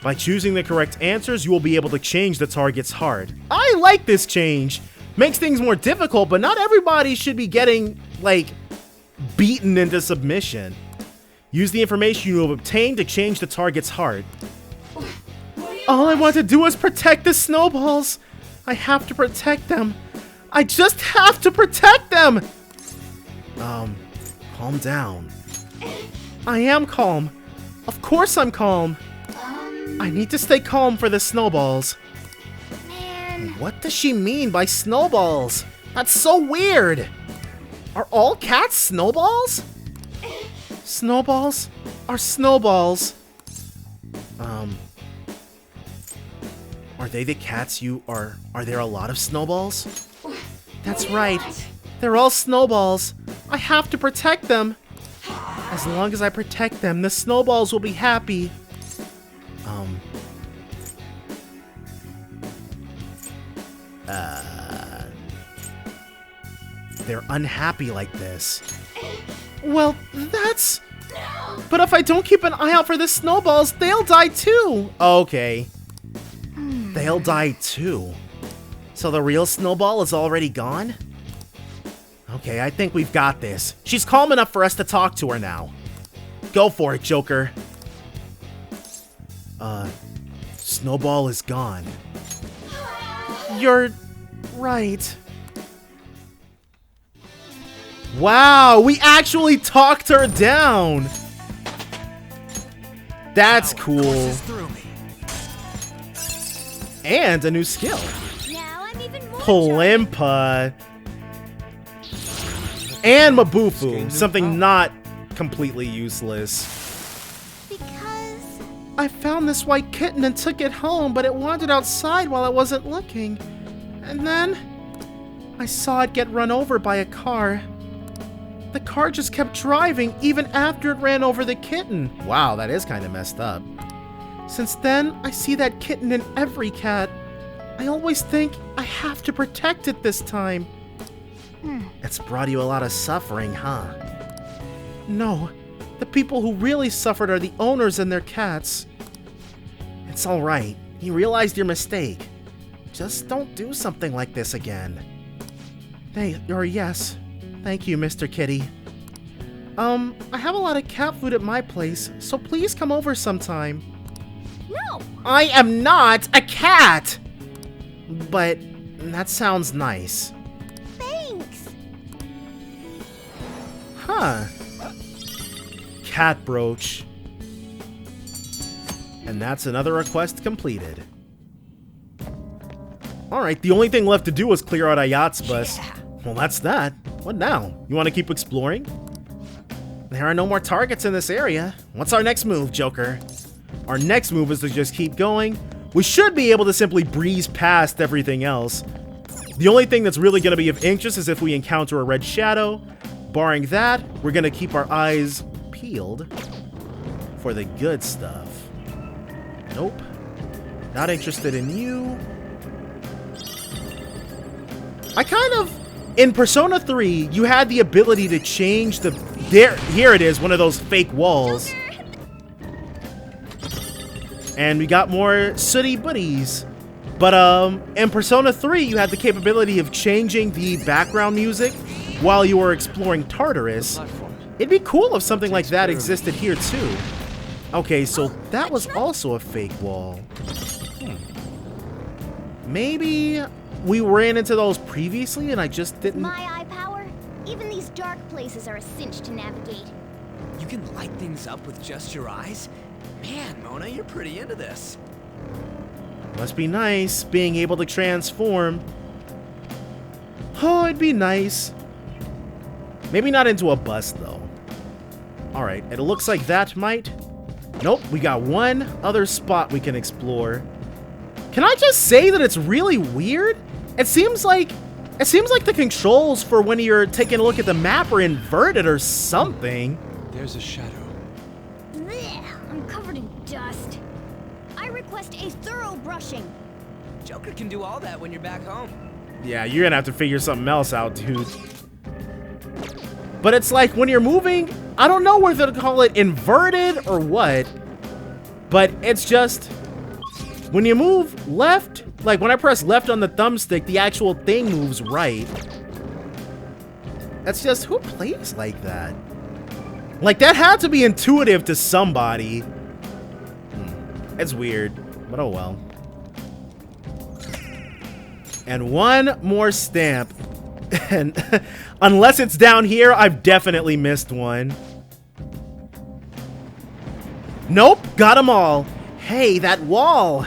By choosing the correct answers, you will be able to change the target's heart. I like this change. Makes things more difficult, but not everybody should be getting, like, beaten into submission. Use the information you have obtained to change the target's heart. All I want to do is protect the Snowballs. I have to protect them. I just have to protect them. Calm down. I am calm. Of course I'm calm. I need to stay calm for the Snowballs. Man. What does she mean by Snowballs? That's so weird. Are all cats Snowballs? Snowballs are Snowballs. Are they the cats you are? Are there a lot of Snowballs? That's right. They're all Snowballs. I have to protect them. As long as I protect them, the Snowballs will be happy. They're unhappy like this. Well, that's... But if I don't keep an eye out for the Snowballs, they'll die too. Okay. They'll die too. So the real Snowball is already gone? Okay, I think we've got this. She's calm enough for us to talk to her now. Go for it, Joker. Snowball is gone. You're right. Wow, we actually talked her down. That's cool. And a new skill. Now I'm even more Plimpa. And Mabufu, something not completely useless. because I found this white kitten and took it home, but it wandered outside while I wasn't looking. And then I saw it get run over by a car. The car just kept driving even after it ran over the kitten. Wow, that is kind of messed up. Since then, I see that kitten in every cat. I always think I have to protect it this time. It's brought you a lot of suffering, huh? No, the people who really suffered are the owners and their cats. It's alright. You realized your mistake. Just don't do something like this again. Yes. Thank you, Mr. Kitty. I have a lot of cat food at my place, so please come over sometime. no. I am not a cat! But that sounds nice. Thanks. Huh. Cat brooch. And that's another request completed. Alright, the only thing left to do is clear out Ayatsbus. Well, that's that. What now? You want to keep exploring? There are no more targets in this area. What's our next move, Joker? Our next move is to just keep going. We should be able to simply breeze past everything else. The only thing that's really going to be of interest is if we encounter a red shadow. Barring that, we're going to keep our eyes peeled for the good stuff. Nope. Not interested in you. I kind of... In Persona 3, you had the ability to change the... Here it is, one of those fake walls. And we got more sooty booties. But in Persona 3, you had the capability of changing the background music while you were exploring Tartarus. It'd be cool if something like that existed here too. Okay, so that was also a fake wall. Maybe we ran into those previously and I just didn't... My eye power? Even these dark places are a cinch to navigate. You can light things up with just your eyes? Man, Mona, you're pretty into this. Must be nice, being able to transform. Oh, it'd be nice. Maybe not into a bus, though. Alright, it looks like that might... Nope, we got one other spot we can explore. Can I just say that it's really weird? It seems like the controls for when you're taking a look at the map are inverted or something. There's a shadow. Blech, I'm covered in dust. I request a thorough brushing. Joker can do all that when you're back home. Yeah, you're gonna have to figure something else out, dude. But it's like when you're moving, I don't know whether to call it inverted or what, but it's just when you move left, like when I press left on the thumbstick, the actual thing moves right. That's just, who plays like that? Like, that had to be intuitive to somebody. It's weird, but oh well. And one more stamp. And unless it's down here, I've definitely missed one. Nope, got them all. Hey, that wall.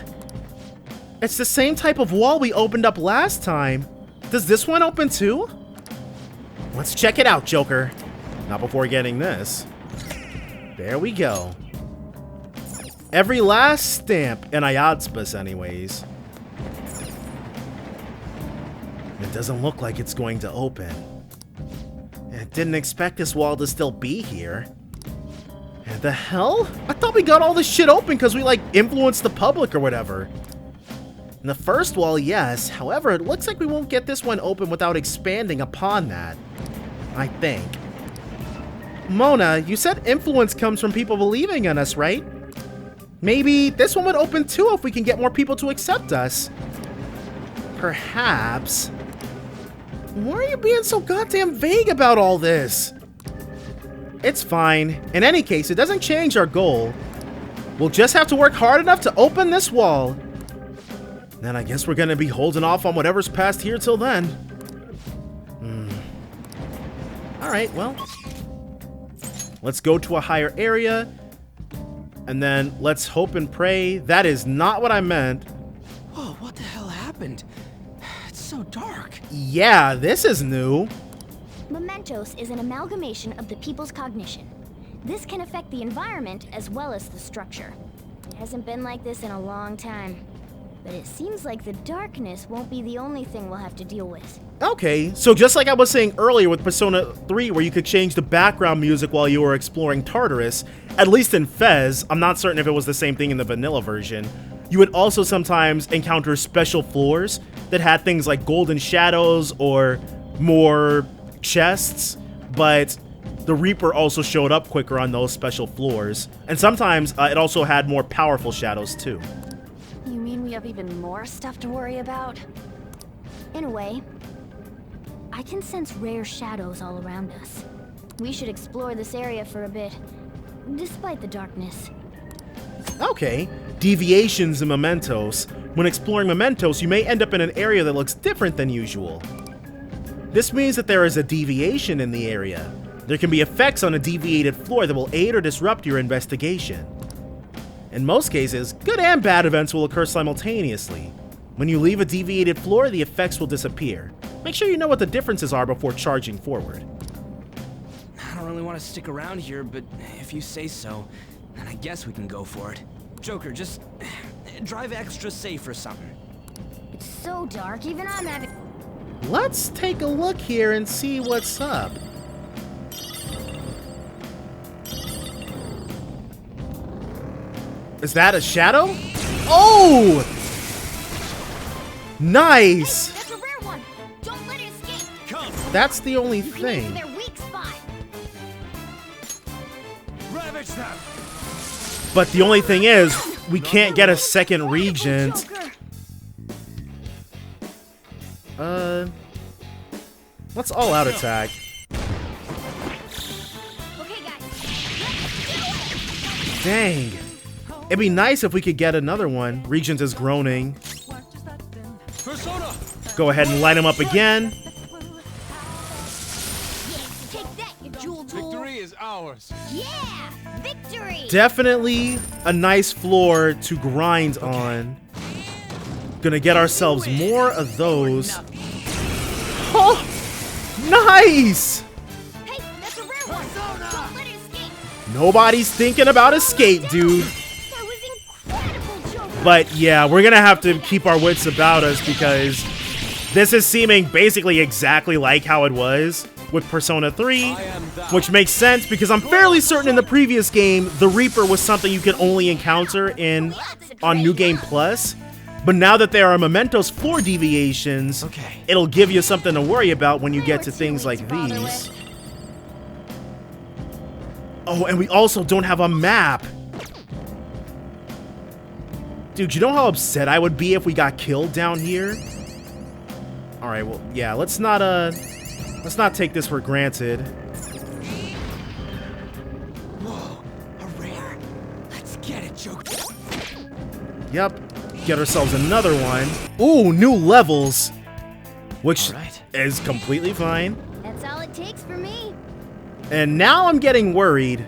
It's the same type of wall we opened up last time. Does this one open too? Let's check it out, Joker. Not before getting this. There we go. Every last stamp in Ayatsbus anyways. It doesn't look like it's going to open. I didn't expect this wall to still be here. And the hell? I thought we got all this shit open because we, like, influenced the public or whatever. In the first wall, yes. However, it looks like we won't get this one open without expanding upon that. I think. Mona, you said influence comes from people believing in us, right? Maybe this one would open too if we can get more people to accept us. Perhaps. Why are you being so goddamn vague about all this? It's fine. In any case, it doesn't change our goal. We'll just have to work hard enough to open this wall. Then I guess we're gonna be holding off on whatever's past here till then. Alright, well. Let's go to a higher area. And then let's hope and pray. That is not what I meant. Whoa, what? happened? It's so dark. Yeah, this is new. Mementos is an amalgamation of the people's cognition. This can affect the environment as well as the structure. It hasn't been like this in a long time. But it seems like the darkness won't be the only thing we'll have to deal with. Okay, so just like I was saying earlier with Persona 3, where you could change the background music while you were exploring Tartarus, at least in Fez, I'm not certain if it was the same thing in the vanilla version, you would also sometimes encounter special floors that had things like golden shadows or more chests, but the Reaper also showed up quicker on those special floors, and sometimes it also had more powerful shadows too. You mean we have even more stuff to worry about? In a way, I can sense rare shadows all around us. We should explore this area for a bit, despite the darkness. Okay, deviations in Mementos. When exploring Mementos, you may end up in an area that looks different than usual. This means that there is a deviation in the area. There can be effects on a deviated floor that will aid or disrupt your investigation. In most cases, good and bad events will occur simultaneously. When you leave a deviated floor, the effects will disappear. Make sure you know what the differences are before charging forward. I don't really want to stick around here, but if you say so, then I guess we can go for it. Joker, just drive extra safe or something. It's so dark, even I'm having... Let's take a look here and see what's up. Is that a shadow? Oh! Nice! That's a rare one! Don't let it escape! Come, That's the only We need thing. their weak spot! ravage them! But the only thing is, we can't get a second regent. Joker! Let's all out attack. Okay, guys, let's do it! Dang. It'd be nice if we could get another one. Regent is groaning. Persona! Go ahead and light him up again. Yeah, take that, you jewel tool! Victory is ours. Yeah! Victory! Definitely a nice floor to grind on. Gonna get ourselves more of those. Oh! Nice! Hey, that's a rare one! Don't let it escape! Nobody's thinking about escape, dude. That was incredible, Joker! But yeah, we're gonna have to keep our wits about us because this is seeming basically exactly like how it was with Persona 3, which makes sense because I'm fairly certain in the previous game, the Reaper was something you could only encounter on New Game Plus. But now that there are Mementos floor deviations, it'll give you something to worry about when you get to things like these. Oh, and we also don't have a map. Dude, you know how upset I would be if we got killed down here? All right, well, yeah, let's not take this for granted. Whoa, a rare. Let's get it, Joker. Yep. Get ourselves another one. Ooh, new levels. Which is completely fine. That's all it takes for me. And now I'm getting worried.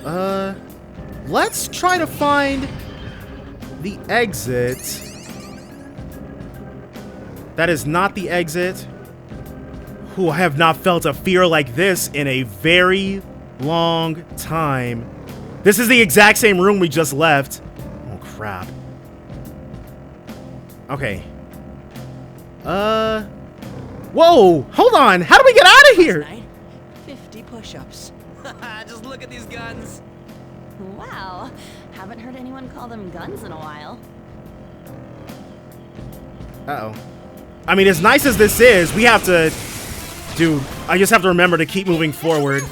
Let's try to find the exit. That is not the exit. Ooh, I have not felt a fear like this in a very long time. This is the exact same room we just left. Oh, crap. Okay. Whoa! Hold on! How do we get out of here? 50 push-ups. Just look at these guns. Wow. Haven't heard anyone call them guns in a while. Uh-oh. I mean, as nice as this is, we have to... Dude, I just have to remember to keep moving forward.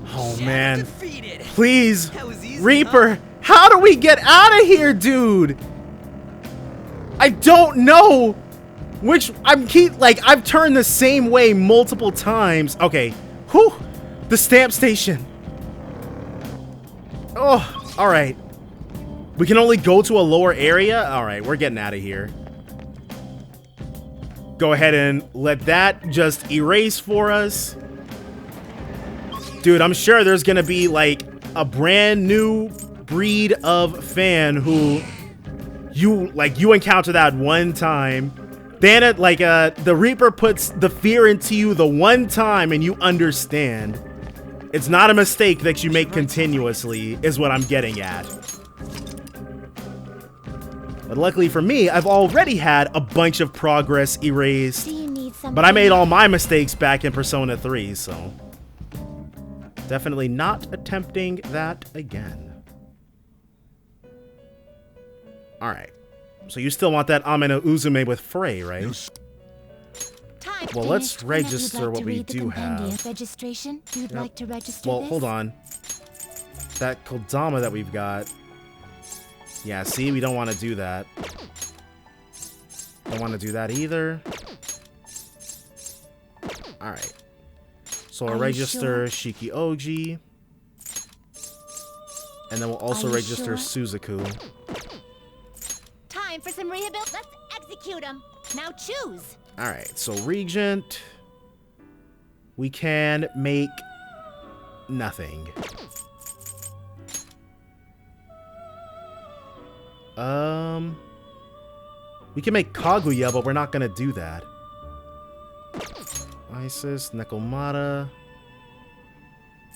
Oh, man. Defeated. Please, That was easy, Reaper, how do we get out of here, dude? I don't know which... I've turned the same way multiple times. Okay. Whew. The stamp station. Oh, all right. We can only go to a lower area? All right, we're getting out of here. Go ahead and let that just erase for us. Dude, I'm sure there's gonna be like a brand new breed of fan who You encounter that one time. Then it, the Reaper puts the fear into you the one time and you understand. It's not a mistake that you make continuously, is what I'm getting at. But luckily for me, I've already had a bunch of progress erased. Do you need something? But I made all my mistakes back in Persona 3, so... definitely not attempting that again. Alright. So you still want that Ameno Uzume with Frey, right? Time Well, let's finished. Whenever register you'd like what to we read the do compendium. have. Registration? You'd Yep. like to register Well, this? hold on. That Kodama that we've got. Yeah, see, we don't want to do that. Don't want to do that either. Alright. So we'll Are you register Shiki Oji. And then we'll also Are you register sure? Suzaku. Time for some rehabilitation. Let's execute him. Now choose. Alright, so Regent. We can make nothing. We can make Kaguya, but we're not gonna do that. Isis, Nekomata.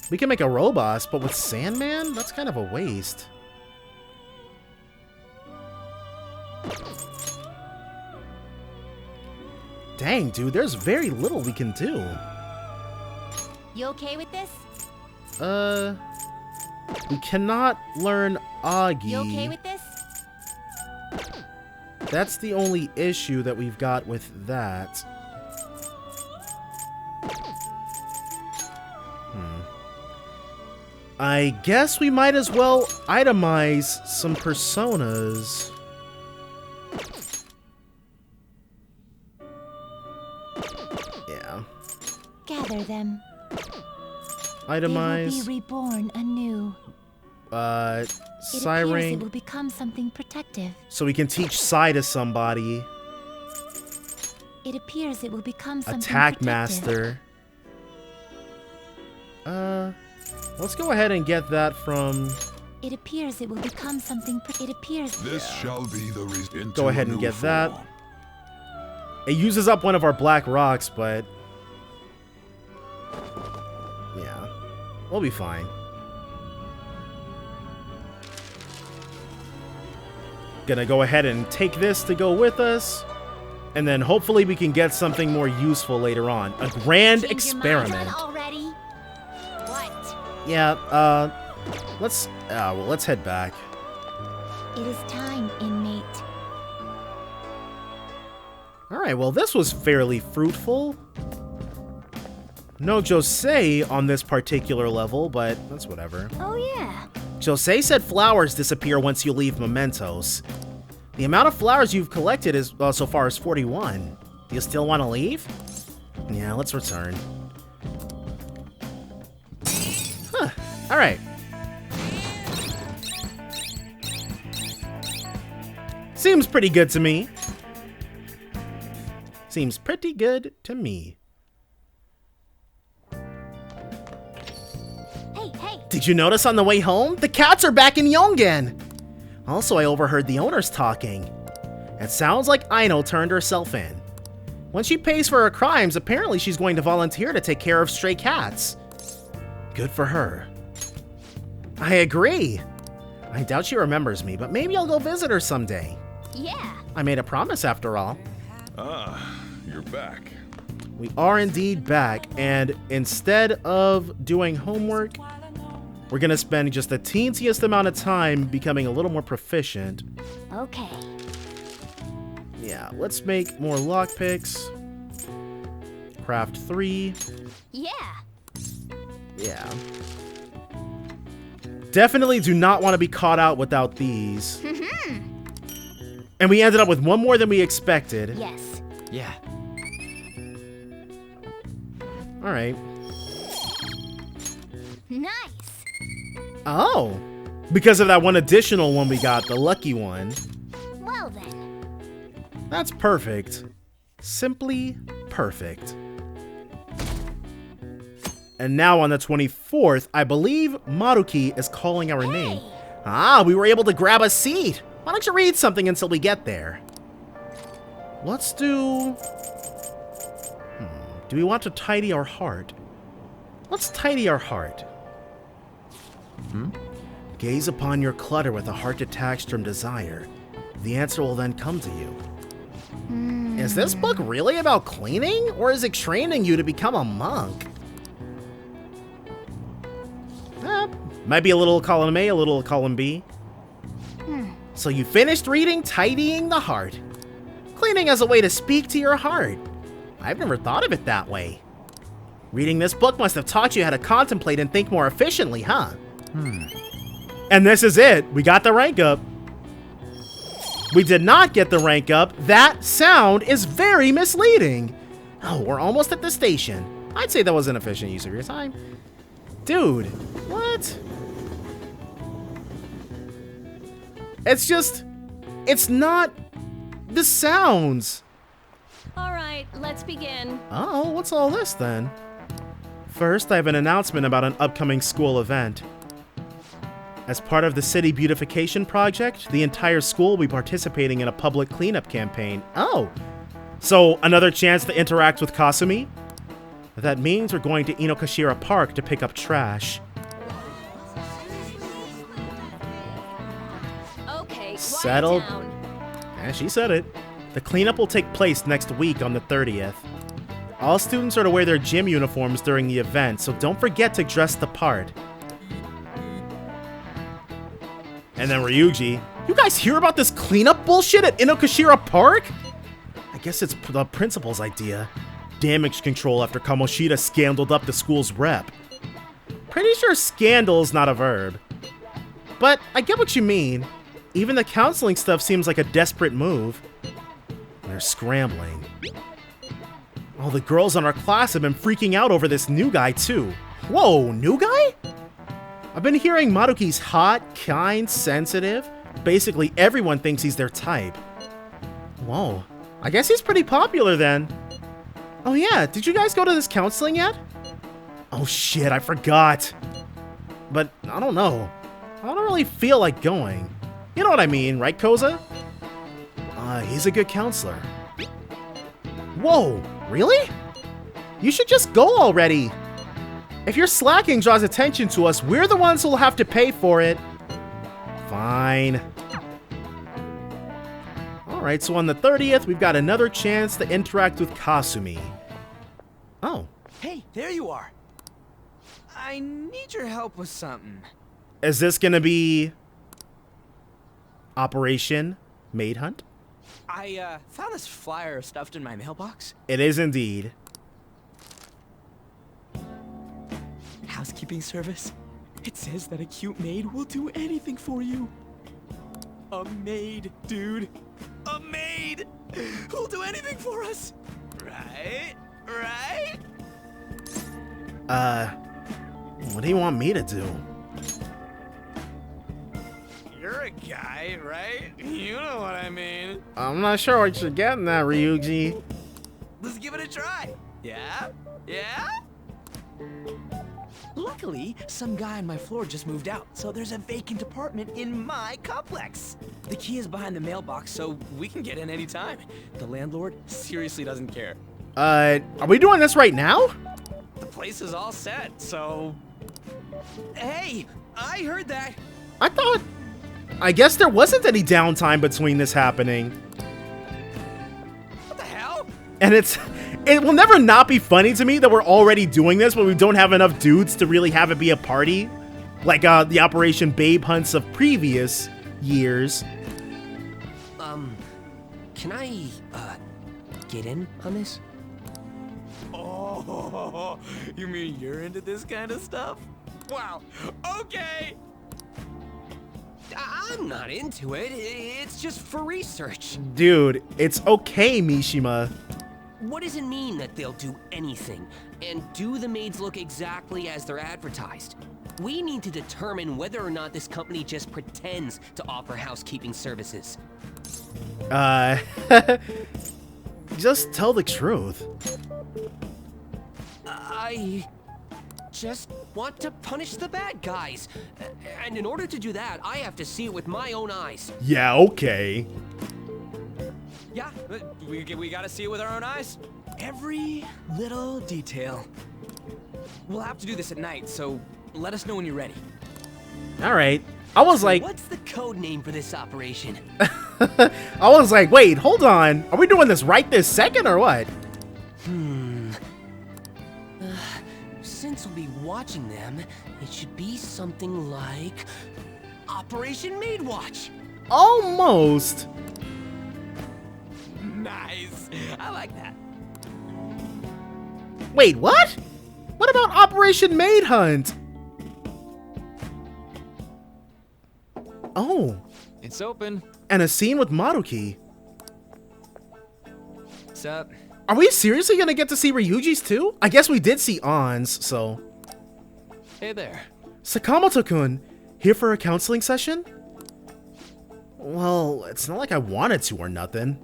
We can make a Robos, but with Sandman? That's kind of a waste. Dang, dude, there's very little we can do. You okay with this? We cannot learn Agi. You okay with this? That's the only issue that we've got with that. I guess we might as well itemize some personas. Yeah. Gather them. Itemize. They will be reborn anew. It appears it will Siring. become something protective. So we can teach Sai to somebody. It appears it will become something Attack protective. Master. Let's go ahead and get that from... It appears it will become something. It appears. This shall be the reason. Go ahead and get that. It uses up one of our black rocks, but... yeah. We'll be fine. Gonna go ahead and take this to go with us. And then hopefully we can get something more useful later on. A grand Change your mind experiment. already? What? Yeah, let's head back. It is time, inmate. Alright, well this was fairly fruitful. No Josei on this particular level, but that's whatever. Oh yeah. Josei said flowers disappear once you leave Mementos. The amount of flowers you've collected is so far is 41. Do you still want to leave? Yeah, let's return. Huh. Alright. Seems pretty good to me. Seems pretty good to me. Hey. Did you notice on the way home? The cats are back in Yongen! Also, I overheard the owners talking. It sounds like Aino turned herself in. When she pays for her crimes, apparently she's going to volunteer to take care of stray cats. Good for her. I agree. I doubt she remembers me, but maybe I'll go visit her someday. Yeah. I made a promise after all. Ah, you're back. We are indeed back, and instead of doing homework, we're gonna spend just the teensiest amount of time becoming a little more proficient. Okay. Yeah, let's make more lockpicks. Craft 3. Yeah. Yeah. Definitely do not want to be caught out without these. And we ended up with one more than we expected. Yes. Yeah. Alright. Nice. Oh! Because of that one additional one we got, the lucky one. Well then. That's perfect. Simply perfect. And now on the 24th, I believe Maruki is calling our name. Ah, we were able to grab a seat. Why don't you read something until we get there? Let's do... Do we want to tidy our heart? Let's tidy our heart. Gaze upon your clutter with a heart detached from desire. The answer will then come to you. Is this book really about cleaning? Or is it training you to become a monk? Might be a little column A, a little column B. So you finished reading Tidying the Heart. Cleaning as a way to speak to your heart. I've never thought of it that way. Reading this book must have taught you how to contemplate and think more efficiently, huh? And this is it. We got the rank up. We did not get the rank up. That sound is very misleading. Oh, we're almost at the station. I'd say that was an efficient use of your time. Dude, what? It's just... It's not... The sounds. All right, let's begin. Oh, what's all this then? First, I have an announcement about an upcoming school event. As part of the city beautification project, the entire school will be participating in a public cleanup campaign. Oh, so another chance to interact with Kasumi? That means we're going to Inokashira Park to pick up trash. Okay, Settled. quiet down. Yeah, she said it. The cleanup will take place next week on the 30th. All students are to wear their gym uniforms during the event, so don't forget to dress the part. And then Ryuji. You guys hear about this cleanup bullshit at Inokashira Park? I guess it's the principal's idea. Damage control after Kamoshida scandaled up the school's rep. Pretty sure scandal is not a verb. But I get what you mean. Even the counseling stuff seems like a desperate move. They're scrambling. All the girls in our class have been freaking out over this new guy too. Whoa, new guy? I've been hearing Maruki's hot, kind, sensitive. Basically everyone thinks he's their type. Whoa, I guess he's pretty popular then. Oh yeah, did you guys go to this counseling yet? Oh shit, I forgot. But I don't know. I don't really feel like going. You know what I mean, right, Koza? He's a good counselor. Whoa, really? You should just go already. If your slacking draws attention to us, we're the ones who'll have to pay for it. Fine. Alright, so on the 30th, we've got another chance to interact with Kasumi. Oh. Hey, there you are. I need your help with something. Is this gonna be... Operation Maid Hunt? I found this flyer stuffed in my mailbox. It is indeed. Housekeeping service. It says that a cute maid will do anything for you. A maid, dude. A maid! Who'll do anything for us. Right? Right? What do you want me to do? You're a guy, right? You know what I mean. I'm not sure what you're getting at, Ryuji. Let's give it a try. Yeah? Yeah? Luckily, some guy on my floor just moved out, so there's a vacant apartment in my complex. The key is behind the mailbox, so we can get in anytime. The landlord seriously doesn't care. Are we doing this right now? The place is all set, so... Hey, I heard that. I guess there wasn't any downtime between this happening. What the hell? And it will never not be funny to me that we're already doing this when we don't have enough dudes to really have it be a party. Like the Operation Babe Hunts of previous years. Can I, get in on this? Oh, you mean you're into this kind of stuff? Wow, okay. I'm not into it. It's just for research. Dude, it's okay, Mishima. What does it mean that they'll do anything? And do the maids look exactly as they're advertised? We need to determine whether or not this company just pretends to offer housekeeping services. Just tell the truth. I just want to punish the bad guys. And in order to do that, I have to see it with my own eyes. Yeah, okay. Yeah, we gotta see it with our own eyes. Every little detail. We'll have to do this at night, so let us know when you're ready. All right. I was like, What's the code name for this operation? I was like, wait, hold on. Are we doing this right this second or what? Since we'll be watching them, it should be something like Operation Maid Watch. Almost. Nice. I like that. Wait, what? What about Operation Maid Hunt? Oh, It's open. and a scene with Maruki. What's up? Are we seriously gonna get to see Ryuji's too? I guess we did see Ann's, so. Hey there. Sakamoto-kun, here for a counseling session? Well, it's not like I wanted to or nothing.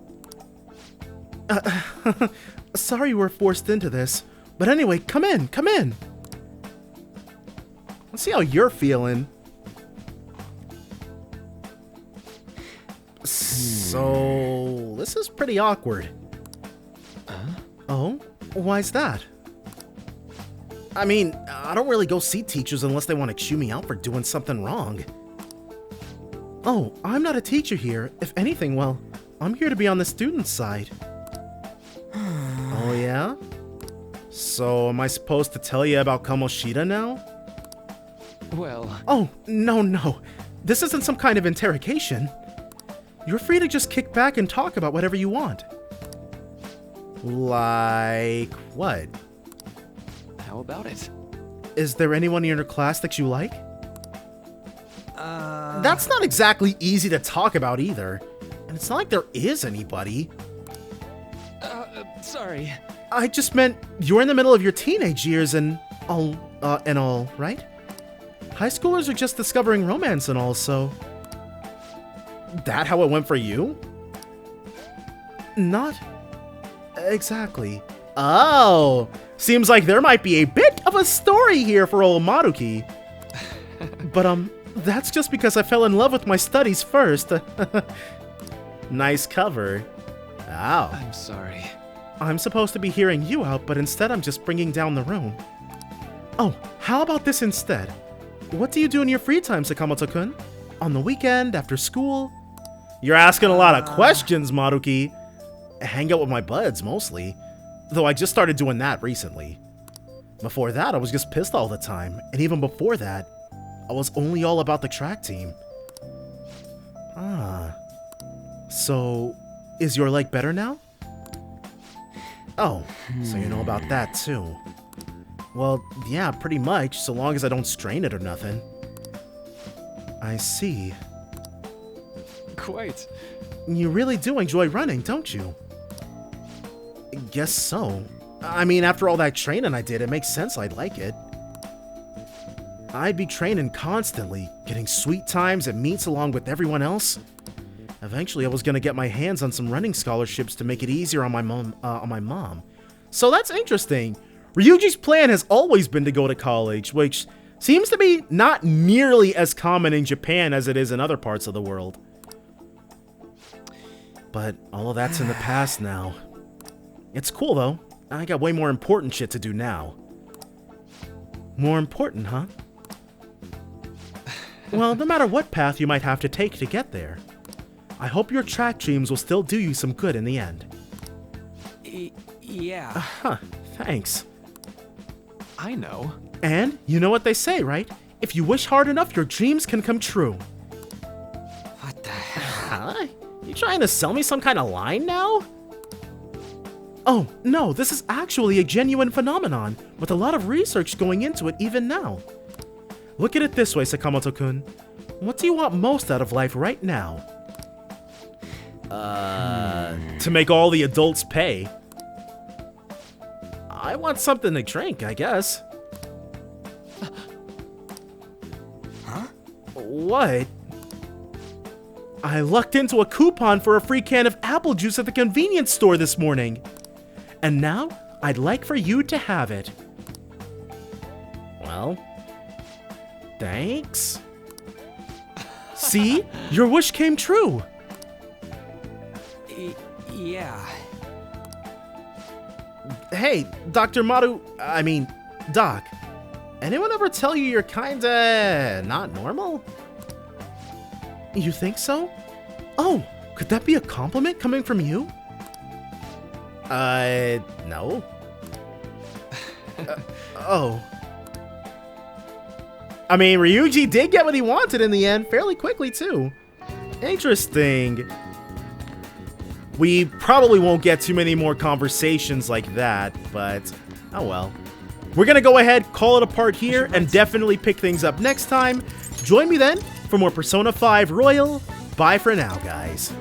Sorry we're forced into this. But anyway, come in, come in. Let's see how you're feeling. So, this is pretty awkward. Oh? Why's that? I mean, I don't really go see teachers unless they want to chew me out for doing something wrong. Oh, I'm not a teacher here. If anything, well, I'm here to be on the student's side. Oh, yeah? So, am I supposed to tell you about Kamoshida now? Well, Oh, no. This isn't some kind of interrogation. You're free to just kick back and talk about whatever you want. Like what? how about it? Is there anyone in your class that you like? That's not exactly easy to talk about either. And it's not like there is anybody. Sorry. I just meant you're in the middle of your teenage years and all, right? High schoolers are just discovering romance and all, so... That how it went for you? Not exactly. Oh, seems like there might be a bit of a story here for old Maruki. But, that's just because I fell in love with my studies first. Nice cover. Wow. I'm sorry. I'm supposed to be hearing you out, but instead I'm just bringing down the room. Oh, how about this instead? What do you do in your free time, Sakamoto-kun? On the weekend, after school? You're asking a lot of questions, Maruki. Hang out with my buds, mostly. Though I just started doing that recently. Before that, I was just pissed all the time. And even before that, I was only all about the track team. Ah. So, is your leg better now? Oh, so you know about that too. Well, yeah, pretty much, so long as I don't strain it or nothing. I see. Quite. You really do enjoy running, don't you? Guess so. I mean, after all that training I did, it makes sense I'd like it. I'd be training constantly, getting sweet times at meets along with everyone else. Eventually, I was gonna get my hands on some running scholarships to make it easier on my mom. So that's interesting. Ryuji's plan has always been to go to college, which seems to be not nearly as common in Japan as it is in other parts of the world. But all of that's in the past now. It's cool, though. I got way more important shit to do now. More important, huh? Well, no matter what path you might have to take to get there, I hope your track dreams will still do you some good in the end. Yeah. Huh, thanks. I know. And you know what they say, right? If you wish hard enough, your dreams can come true. What the hell? Huh? You trying to sell me some kind of line now? Oh, no, this is actually a genuine phenomenon, with a lot of research going into it even now. Look at it this way, Sakamoto-kun. What do you want most out of life right now? To make all the adults pay. I want something to drink, I guess. Huh? What? I lucked into a coupon for a free can of apple juice at the convenience store this morning. And now, I'd like for you to have it. What? Well, thanks. See? Your wish came true. Yeah. Hey, Dr. Doc. Anyone ever tell you you're kinda not normal? You think so? Oh, could that be a compliment coming from you? No. Oh. I mean, Ryuji did get what he wanted in the end, fairly quickly too. Interesting. We probably won't get too many more conversations like that, but oh well. We're gonna go ahead, call it a part here, and definitely pick things up next time. Join me then for more Persona 5 Royal. Bye for now, guys.